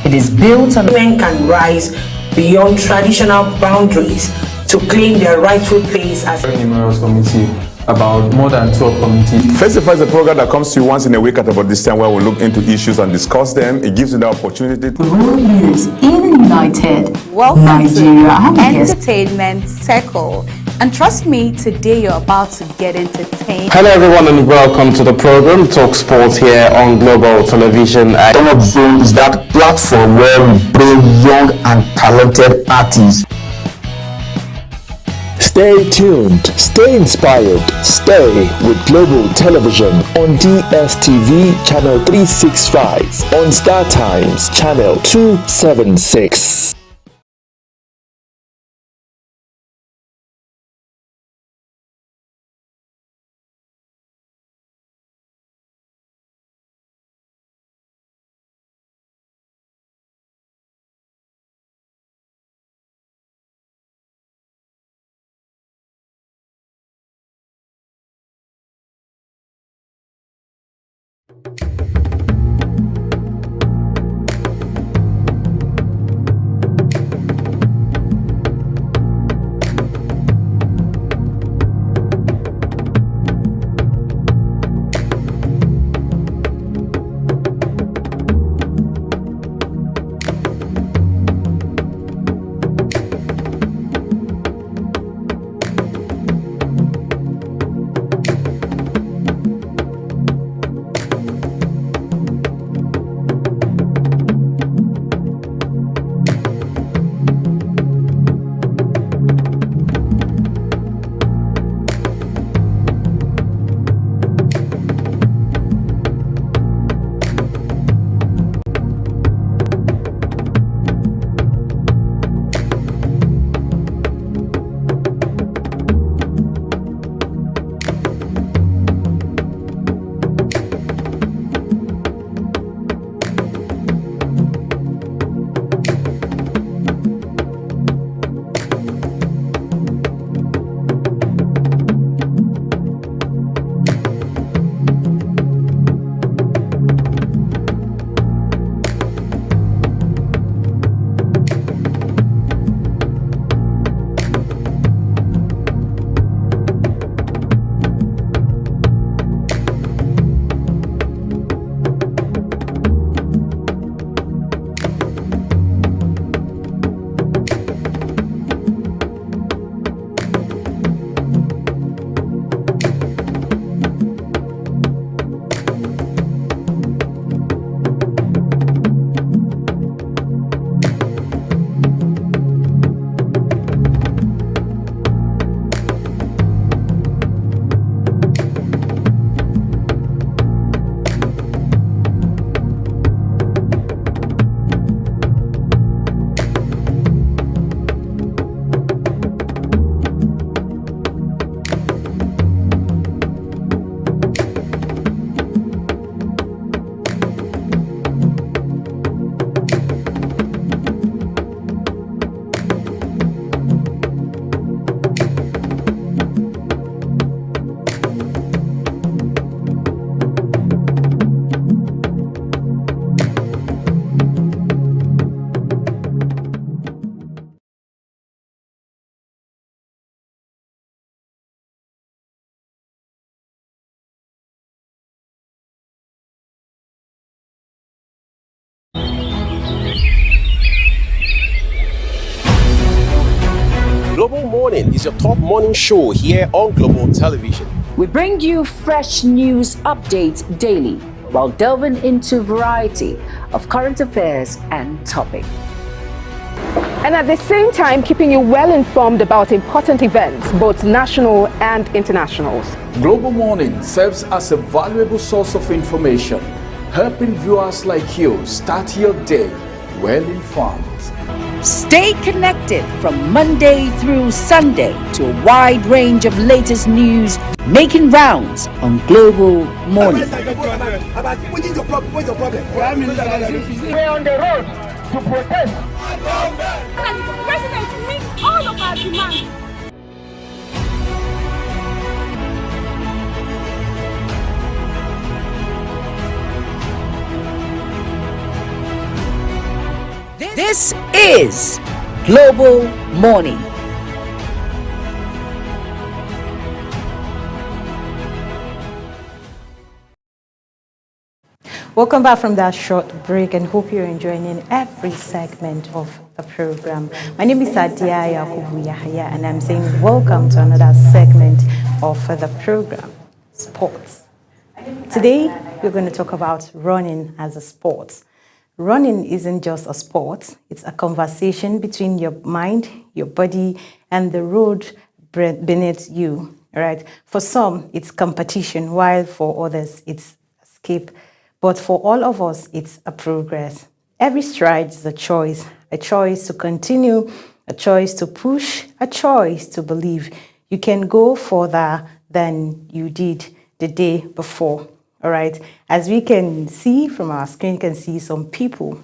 It is built on... Women can rise beyond traditional boundaries to claim their rightful place as... Very numerous committee, about more than 12 committees. Festify is a program that comes to you once in a week at about this time where we look into issues and discuss them. It gives you the opportunity to... World News in United Welcome Nigeria. to Entertainment Circle. And trust me, today you're about to get entertained. Hello everyone and welcome to the program Talk Sports here on Global Television. One of them is that platform where we bring young and talented artists. Stay tuned, stay inspired, stay with Global Television on DSTV Channel 365, on Star Times Channel 276. Global Morning is your top morning show here on Global Television. We bring you fresh news updates daily while delving into a variety of current affairs and topics. And at the same time, keeping you well informed about important events, both national and internationals. Global Morning serves as a valuable source of information, helping viewers like you start your day well informed. Stay connected from Monday through Sunday to a wide range of latest news making rounds on Global Morning. What is your problem? What's your problem? We're on the road to protest. And the president meets all of our demands. This is Global Morning. Welcome back from that short break and hope you're enjoying every segment of the program. My name is Sadia Yakubu Yahya and I'm saying welcome to another segment of the program, Sports. Today we're going to talk about running as a sport. Running isn't just a sport, it's a conversation between your mind, your body, and the road beneath you, right? For some, it's competition, while for others, it's escape. But for all of us, it's a progress. Every stride is a choice to continue, a choice to push, a choice to believe you can go further than you did the day before. All right, as we can see from our screen, you can see some people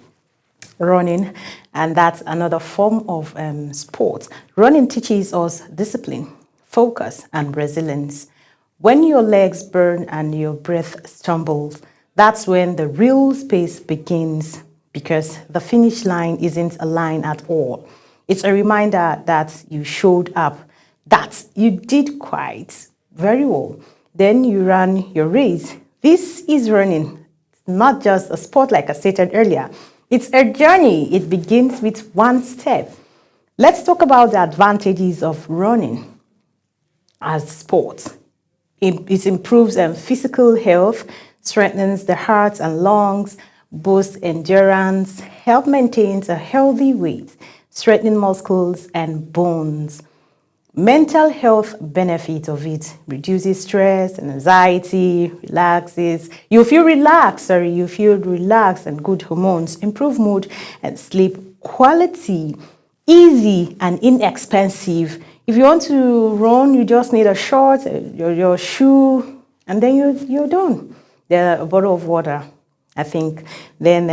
running, and that's another form of sport. Running teaches us discipline, focus, and resilience. When your legs burn and your breath stumbles, that's when the real space begins, because the finish line isn't a line at all. It's a reminder that you showed up, that you did quite very well. Then you ran your race. This is running. It's not just a sport like I stated earlier. It's a journey. It begins with one step. Let's talk about the advantages of running as sport. It improves physical health, strengthens the heart and lungs, boosts endurance, help maintain a healthy weight, strengthening muscles and bones. Mental health benefit of it reduces stress and anxiety, relaxes. You feel relaxed and good hormones, improve mood and sleep quality, easy and inexpensive. If you want to run, you just need a short, your shoe, and then you're done. A bottle of water, I think. Then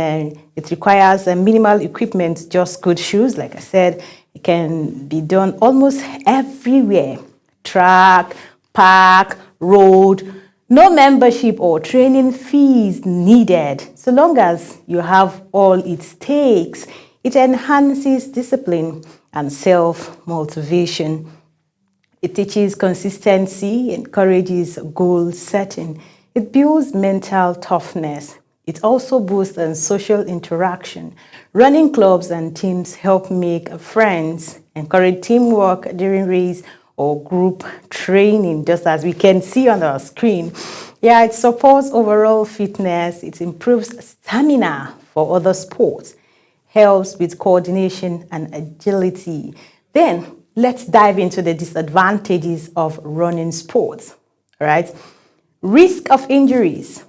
it requires minimal equipment, just good shoes, like I said. It can be done almost everywhere. Track, park, road, no membership or training fees needed. So long as you have all it takes, it enhances discipline and self-motivation. It teaches consistency, encourages goal setting. It builds mental toughness. It also boosts social interaction. Running clubs and teams help make friends, encourage teamwork during race or group training, just as we can see on our screen. Yeah, it supports overall fitness. It improves stamina for other sports, helps with coordination and agility. Then let's dive into the disadvantages of running sports, all right? Risk of injuries.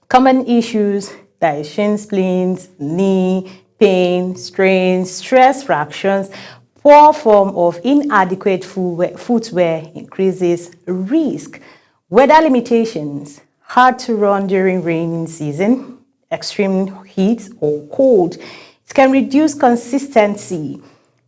Common issues like shin splints, knee pain, strains, stress fractures, poor form of inadequate footwear increases risk. Weather limitations, hard to run during rainy season, extreme heat or cold. It can reduce consistency,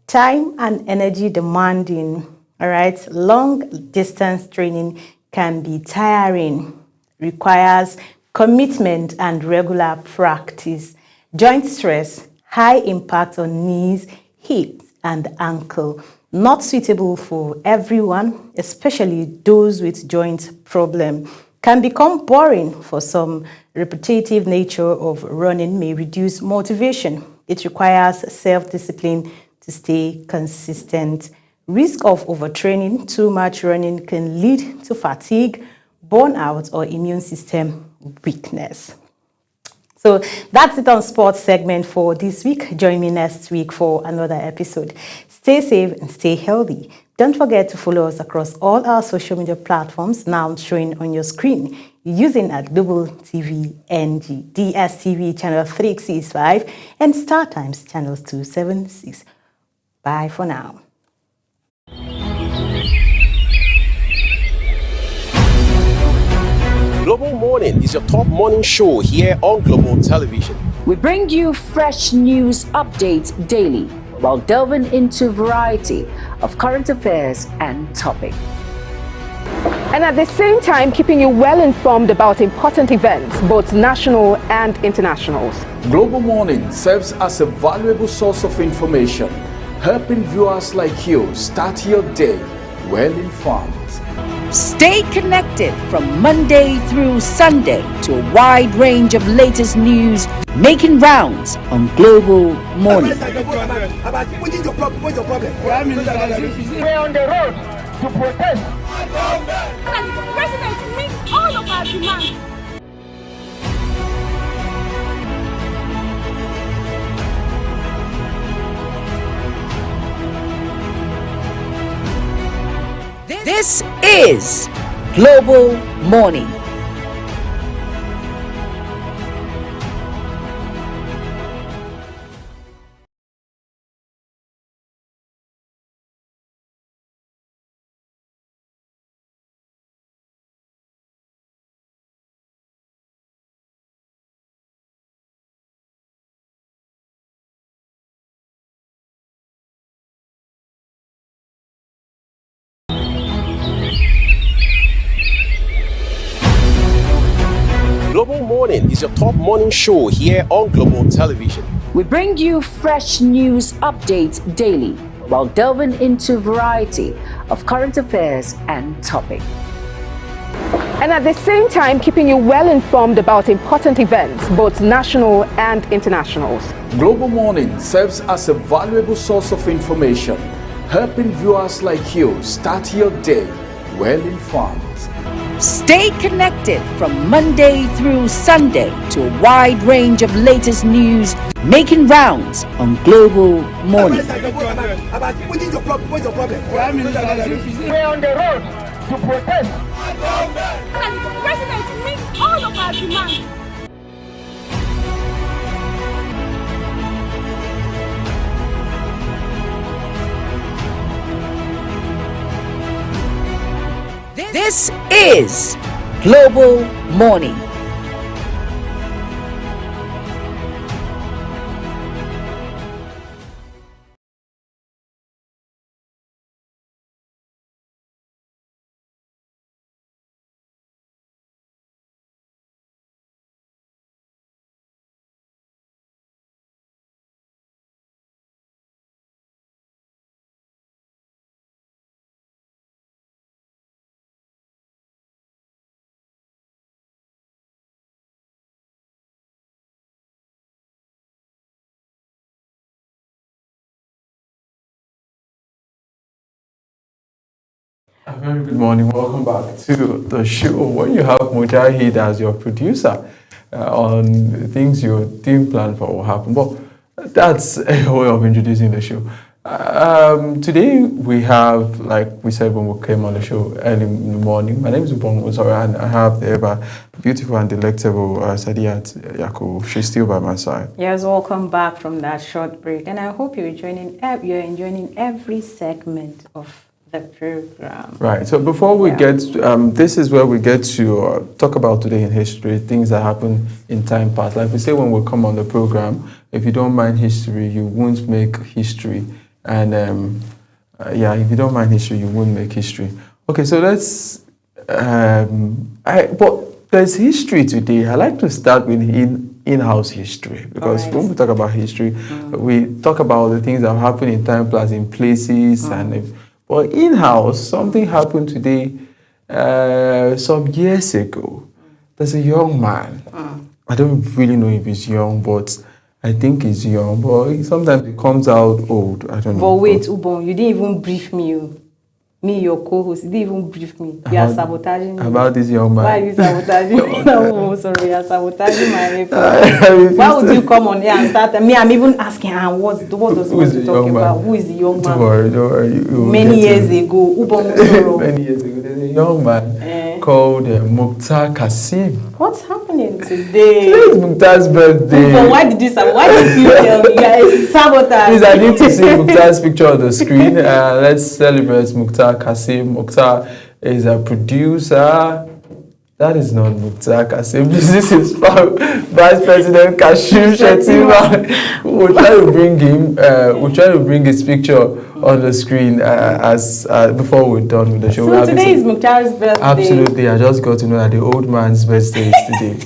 time and energy demanding. All right, long distance training can be tiring, requires commitment and regular practice. Joint stress, high impact on knees, hips, and ankle. Not suitable for everyone, especially those with joint problem. Can become boring for some. Repetitive nature of running may reduce motivation. It requires self-discipline to stay consistent Risk of overtraining, too much running can lead to fatigue, burnout, or immune system weakness. So that's it on sports segment for this week. Join me next week for another episode. Stay safe and stay healthy. Don't forget to follow us across all our social media platforms now showing on your screen using at Global TV NG, DSTV channel 365 and StarTimes channel 276. Bye for now. Global Morning is your top morning show here on Global Television. We bring you fresh news updates daily while delving into a variety of current affairs and topics. And at the same time, keeping you well informed about important events, both national and internationals. Global Morning serves as a valuable source of information, helping viewers like you start your day well informed. Stay connected from Monday through Sunday to a wide range of latest news making rounds on Global Morning. We're on the road to protest. The president meets all of our demands. This is Global Morning. Global Morning is your top morning show here on Global Television. We bring you fresh news updates daily while delving into a variety of current affairs and topics. And at the same time, keeping you well informed about important events, both national and internationals. Global Morning serves as a valuable source of information, helping viewers like you start your day well informed. Stay connected from Monday through Sunday to a wide range of latest news making rounds on Global Morning. We're on the road to protest. The president meets all of our demands. This is Global Morning. A very good morning. Welcome back to the show. When you have Mujahid as your producer on things you didn't plan for will happen. But that's a way of introducing the show. Today we have, like we said when we came on the show early in the morning, my name is Ubong Ozora and I have the ever beautiful and delectable Sadiat Yaku. She's still by my side. Yes, welcome back from that short break. And I hope you're enjoying every segment of the program. Right. So before we get, this is where we get to talk about today in history, things that happen in time past. Like we say when we come on the program, if you don't mind history, you won't make history. And if you don't mind history, you won't make history. Okay, so let's. But there's history today. I like to start with in-house history because when we talk about history, we talk about the things that happen in time past, in places, but in-house, something happened today. Some years ago, there's a young man. I don't really know if he's young, but I think he's young, but sometimes he comes out old. I don't know. But wait, Ubon, you didn't even brief me. Me, your co-host, you didn't even brief me. You are sabotaging me. About this young man. Why are you sabotaging me? No, sorry, you are sabotaging my effort. Why would you come on here and start? Me, I'm even asking, what does he want to talk about? Who is the young man? Don't worry. Many years ago, Ubon Many years ago, there's a young man called Mukhtar Kasim. What's happening today? Today is Mukhtar's birthday. Ubon, why did you tell me? You are a sabotage. Please, I need to see Mukhtar's picture on the screen. Let's celebrate Mukhtar Kasim. Mukhtar is a producer. That is not Mukhtar Kasim. This is Vice President Kashim Shettima. We'll try to bring him. We'll try to bring his picture on the screen as before we're done with the show. So today is Mukhtar's birthday. Absolutely, I just got to know that the old man's birthday is today.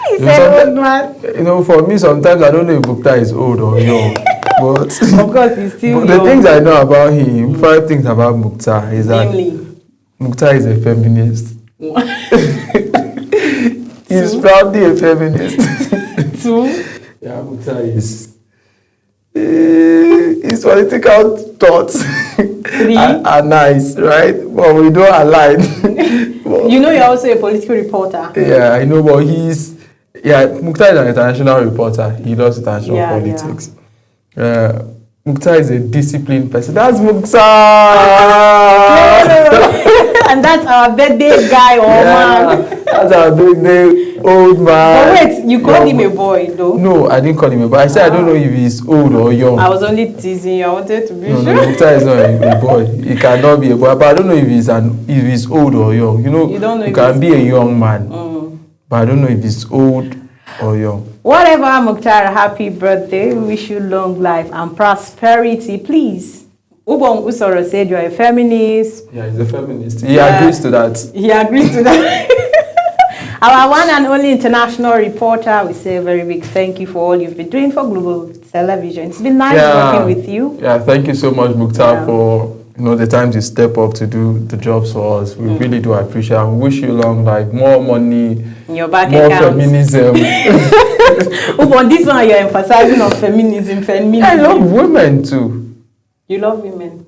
He said old man. You know, for me, sometimes I don't know if Mukhtar is old or young. But of course, he's still young. The things I know about him, 5 things about Mukhtar is that Mukhtar is a feminist. He's proudly a feminist. 2. Yeah, Mukhtar is. His political thoughts 3 are nice, right? But we don't align. You know, you're also a political reporter. Yeah, I know, but Mukhtar is an international reporter. He does international politics. Mukhtar is a disciplined person. That's Mukhtar! And that's our birthday guy, man. That's our birthday old man. But wait, you called him a boy, though? No, I didn't call him a boy. I said I don't know if he's old or young. I was only teasing you. I wanted to be sure. No, Mukhtar is not a boy. He cannot be a boy. But I don't know if he's old or young. You know, you can be a young man. But I don't know if he's old or young. Whatever, Mukhtar, happy birthday. We wish you long life and prosperity. Please. Ubon Usoro said you're a feminist. Yeah, he's a feminist. He agrees to that. He agrees to that. Our one and only international reporter, we say a very big thank you for all you've been doing for Global Television. It's been nice working with you. Yeah, thank you so much, Mukhtar, for the times you step up to do the jobs for us. We really do appreciate it. We wish you long life, more money, in your bank more account. Feminism. Ubon, this one you're emphasizing on feminism. I love women too. You love women.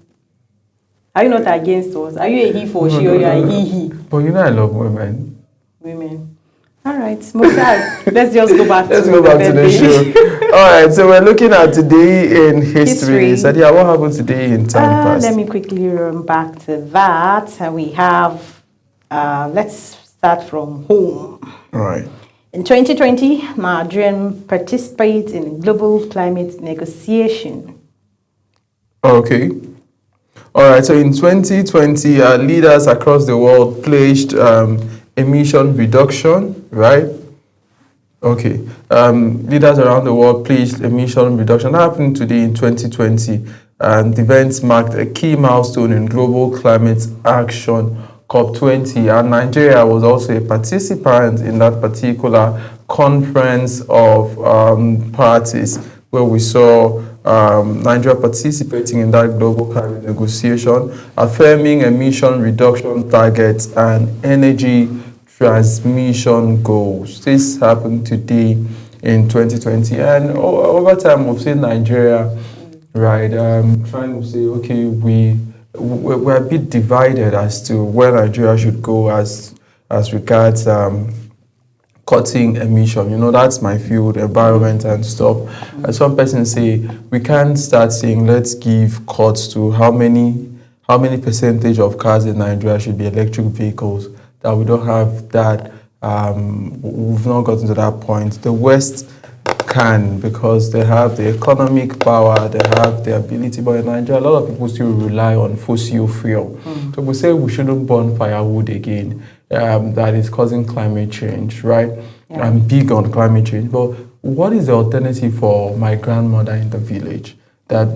Are you not against us? Are you a he for she or you are a he? But you know I love women. Women. All right, Mukhtar, let's just go back to the show. All right, so we're looking at today in history. Sadia, what happened today in time past? Let me quickly run back to that. We have, let's start from home. All right. In 2020, Nigeria participates in global climate negotiation. Okay. All right, so in 2020, leaders across the world pledged emission reduction, right? Okay. Leaders around the world pledged emission reduction. That happened today in 2020. And the event marked a key milestone in global climate action, COP20. And Nigeria was also a participant in that particular conference of parties where we saw Nigeria participating in that global climate negotiation, affirming emission reduction targets and energy transmission goals. This happened today in 2020, and over time we've seen Nigeria, right, trying to say, okay, we're a bit divided as to where Nigeria should go as regards cutting emission. You know, that's my field, environment and stuff. And some persons say we can't start saying let's give cuts to how many percentage of cars in Nigeria should be electric vehicles. That we don't have that. We've not gotten to that point. The West can, because they have the economic power, they have the ability. But in Nigeria, a lot of people still rely on fossil fuel. So we say we shouldn't burn firewood again. That is causing climate change, right? Yeah. I'm big on climate change, but what is the alternative for my grandmother in the village that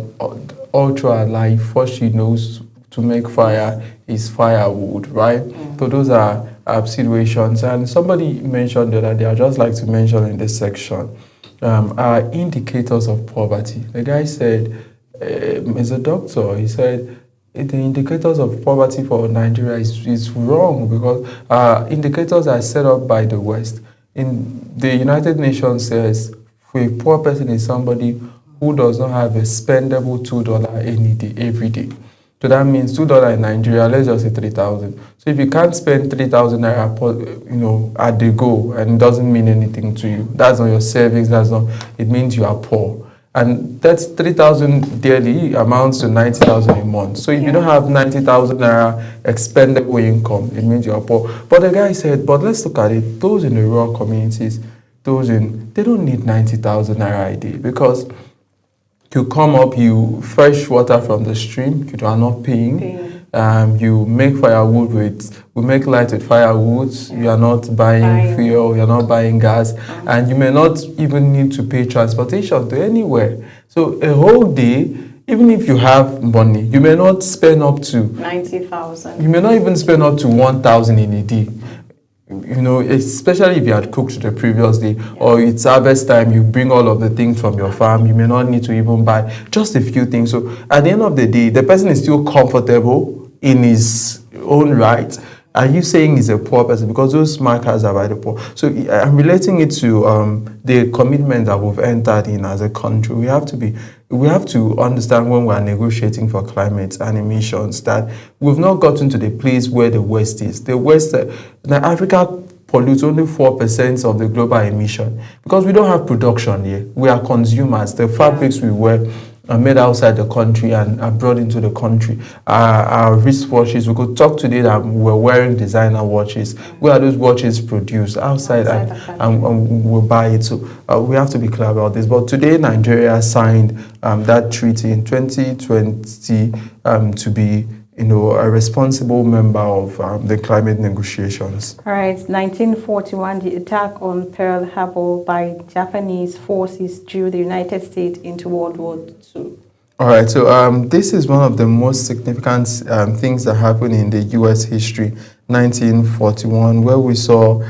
ultra alive, first she knows to make fire is firewood, right? So those are situations. And somebody mentioned the other day, I'd just like to mention in this section, are indicators of poverty. The guy said, he's a doctor, he said, the indicators of poverty for Nigeria is wrong because indicators are set up by the West. In the United Nations says A poor person is somebody who does not have a spendable $2 any day, every day. So that means $2 in Nigeria, let's just say 3,000. So if you can't spend 3,000 naira, at the go, and it doesn't mean anything to you, that's not your savings, it means you are poor. And that's 3,000 daily amounts to 90,000 a month. So if you don't have 90,000 naira expendable income, it means you are poor. But the guy said, but let's look at it, those in the rural communities, they don't need 90,000 naira a day, because you come up, you fresh water from the stream, you are not paying. You make firewood we make light with firewood. You are not buying fuel, you are not buying gas, and you may not even need to pay transportation to anywhere. So a whole day, even if you have money, you may not spend up to 90,000. You may not even spend up to 1,000 in a day. Especially if you had cooked the previous day, or it's harvest time, you bring all of the things from your farm, you may not need to even buy just a few things. So at the end of the day, the person is still comfortable in his own right. Are you saying he's a poor person? Because those markers are by the poor. So I'm relating it to the commitment that we've entered in as a country. We have to understand when we are negotiating for climate and emissions that we've not gotten to the place where the West is. The West, Africa pollutes only 4% of the global emission because we don't have production here. We are consumers. The fabrics we wear are made outside the country and are brought into the country. Our wristwatches, we could talk today that we're wearing designer watches. Where are those watches produced? Outside and we'll buy it. So we have to be clear about this. But today, Nigeria signed that treaty in 2020 to be a responsible member of the climate negotiations. All right, 1941, the attack on Pearl Harbor by Japanese forces drew the United States into World War II. All right, so this is one of the most significant things that happened in the U.S. history, 1941, where we saw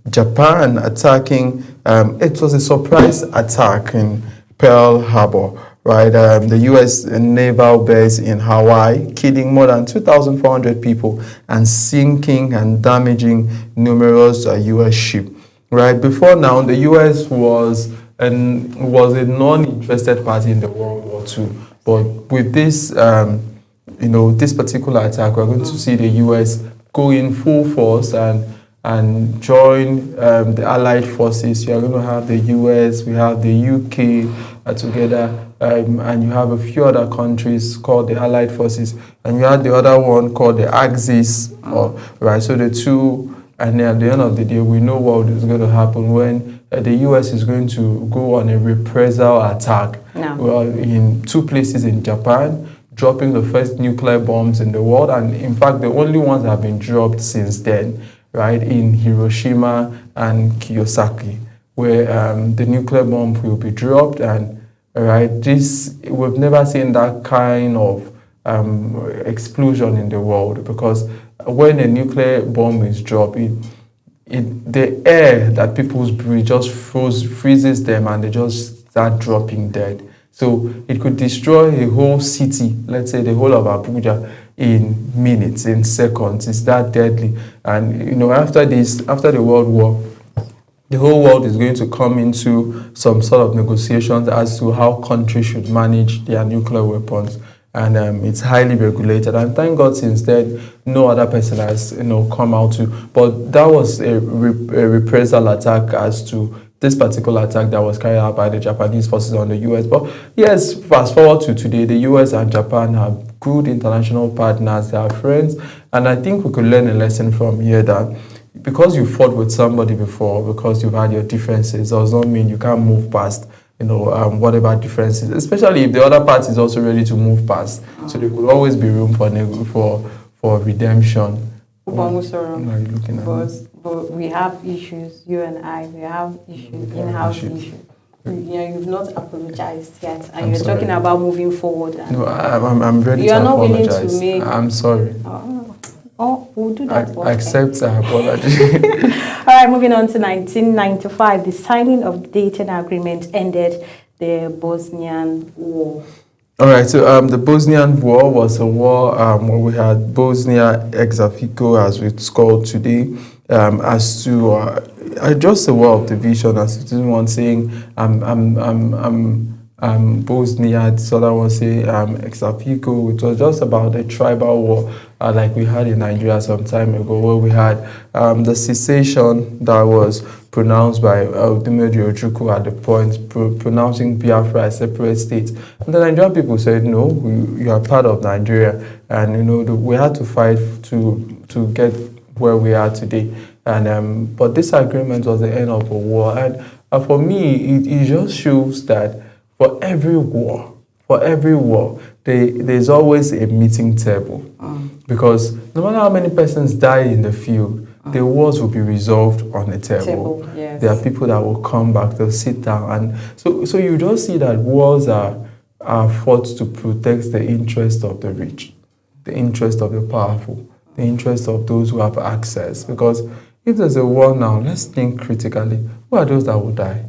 Japan attacking. It was a surprise attack in Pearl Harbor. Right, the U.S. naval base in Hawaii, killing more than 2,400 people and sinking and damaging numerous U.S. ships. Right, before now, the U.S. was a non-interested party in the World War II. But with this, this particular attack, we're going to see the U.S. go in full force and join the Allied forces. You are going to have the U.S., we have the U.K. Together. And you have a few other countries called the Allied Forces, and you had the other one called the Axis, right? So the two, and at the end of the day, we know what is going to happen when the U.S. is going to go on a reprisal attack in two places in Japan, dropping the first nuclear bombs in the world, and in fact, the only ones that have been dropped since then, right, in Hiroshima and Kiyosaki, where the nuclear bomb will be dropped. And right, we've never seen that kind of explosion in the world, because when a nuclear bomb is dropped, the air that people breathe just freezes them, and they just start dropping dead. So it could destroy a whole city, let's say the whole of Abuja, in minutes, in seconds. It's that deadly. And after the World War, the whole world is going to come into some sort of negotiations as to how countries should manage their nuclear weapons. And it's highly regulated. And thank God since then, no other person has come out to. But that was a reprisal attack as to this particular attack that was carried out by the Japanese forces on the U.S. But yes, fast forward to today, the U.S. and Japan have good international partners, they are friends. And I think we could learn a lesson from here that because you fought with somebody before, because you've had your differences, does not mean you can't move past, whatever differences, especially if the other party is also ready to move past. So there could always be room for redemption. But we have issues, you and I, we have issues, in-house issues. You've not apologized yet, and you're talking about moving forward. No, I'm ready to apologize. You're not willing to make... I'm sorry. We'll do that. I accept the apology. All right, moving on to 1995. The signing of the Dayton Agreement ended the Bosnian War. All right, so the Bosnian War was a war where we had Bosnia Herzegovina, as it's called today, as to just a word of division, as to one saying Bosnia, this other one say Exapico. It was just about the tribal war like we had in Nigeria some time ago, where we had the secession that was pronounced by Dimeji Ojukwu at the point pronouncing Biafra a separate state. And the Nigerian people said, no, you are part of Nigeria, and you know we had to fight to get where we are today. And but this agreement was the end of a war, and for me, it just shows that for every war, there's always a meeting table. Because no matter how many persons die in the field, the wars will be resolved on the table. Yes. There are people that will come back, they'll sit down. And so you just see that wars are fought to protect the interest of the rich, the interest of the powerful, the interest of those who have access. Because if there's a war now, let's think critically. Who are those that will die?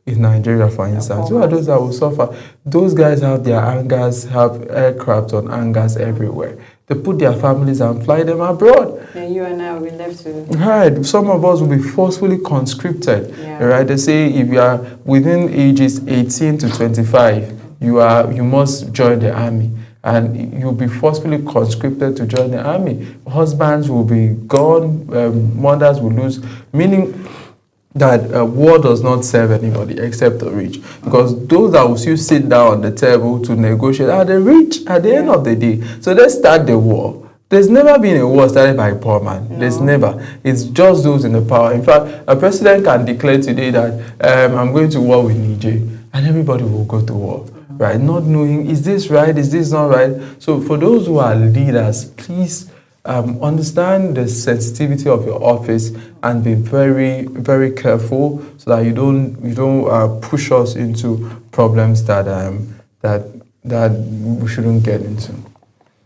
In Nigeria, for instance, who are those that will suffer? Those guys have their hangars, have aircraft on hangars everywhere. They put their families and fly them abroad. And you and I will be left to... Right. Some of us will be forcefully conscripted. Yeah. Right. They say if you are within ages 18 to 25, you must join the army. And you'll be forcefully conscripted to join the army. Husbands will be gone, mothers will lose, meaning that war does not serve anybody except the rich. Because those that will still sit down on the table to negotiate are the rich at the end of the day. So let's start the war. There's never been a war started by a poor man. No. There's never. It's just those in the power. In fact, a president can declare today that I'm going to war with Niger, and everybody will go to war. Right? Not knowing, is this right? Is this not right? So for those who are leaders, please understand the sensitivity of your office and be very, very careful so that you don't push us into problems that we shouldn't get into.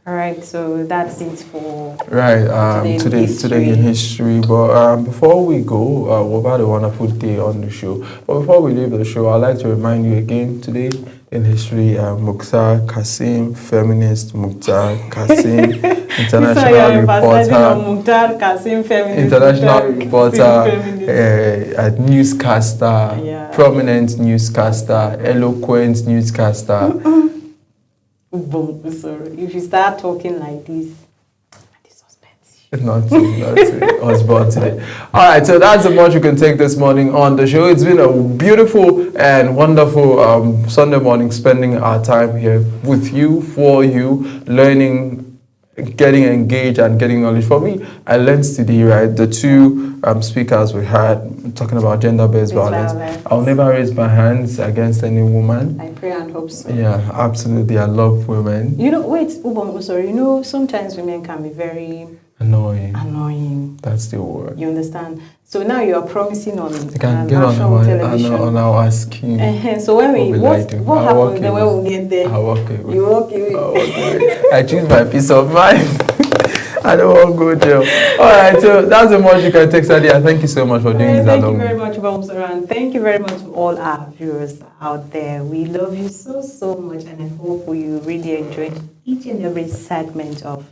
All right, so that's it for today in history. But before we go, we've had a wonderful day on the show. But before we leave the show, I'd like to remind you again today in history, Mukhtar Qasim, feminist Mukhtar Qasim, international reporter, newscaster, prominent newscaster, eloquent newscaster. Sorry, if you start talking like this, Not us born today. All right, so that's the much you can take this morning on the show. It's been a beautiful and wonderful Sunday morning, spending our time here with you, for you, learning, getting engaged and getting knowledge. For me, I learned today, right, the two speakers we had talking about gender-based violence. I'll never raise my hands against any woman. I pray and hope so. Yeah, absolutely. I love women. You know, wait, Ubon, sorry. You know, sometimes women can be very... Annoying. That's the word. You understand? So now you are promising on I can get on our skin. So when what happens then when we get there? I walk away. You walk away. I choose my peace of mind. I don't want to go jail. All right, so that's the much you can take, Sadia. Thank you so much for doing this. Thank you very much, Bamsaran. Thank you very much to all our viewers out there. We love you so much, and I hope you really enjoyed each and every segment of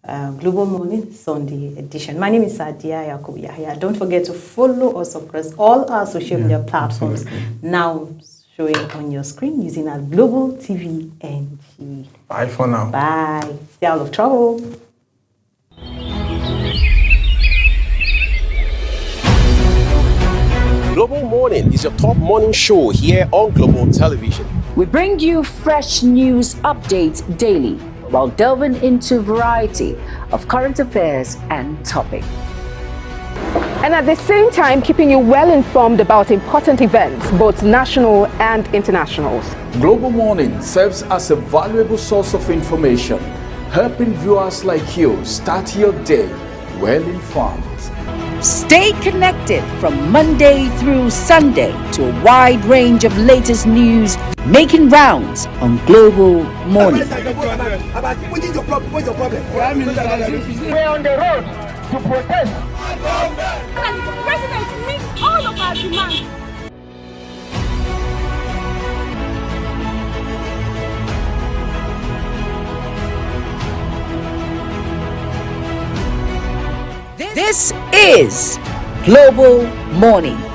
Global Morning Sunday edition. My name is Sadia Yakubu Yahya. Don't forget to follow us across all our social media platforms now showing on your screen using our Global TV NG. Bye for now. Bye. Stay out of trouble. Global Morning is your top morning show here on Global Television. We bring you fresh news updates daily, while delving into a variety of current affairs and topics. And at the same time, keeping you well informed about important events, both national and international. Global Morning serves as a valuable source of information, helping viewers like you start your day well informed. Stay connected from Monday through Sunday to a wide range of latest news making rounds on Global Morning. We're on the road to protest. And the president meets all of our demands. This is Global Morning.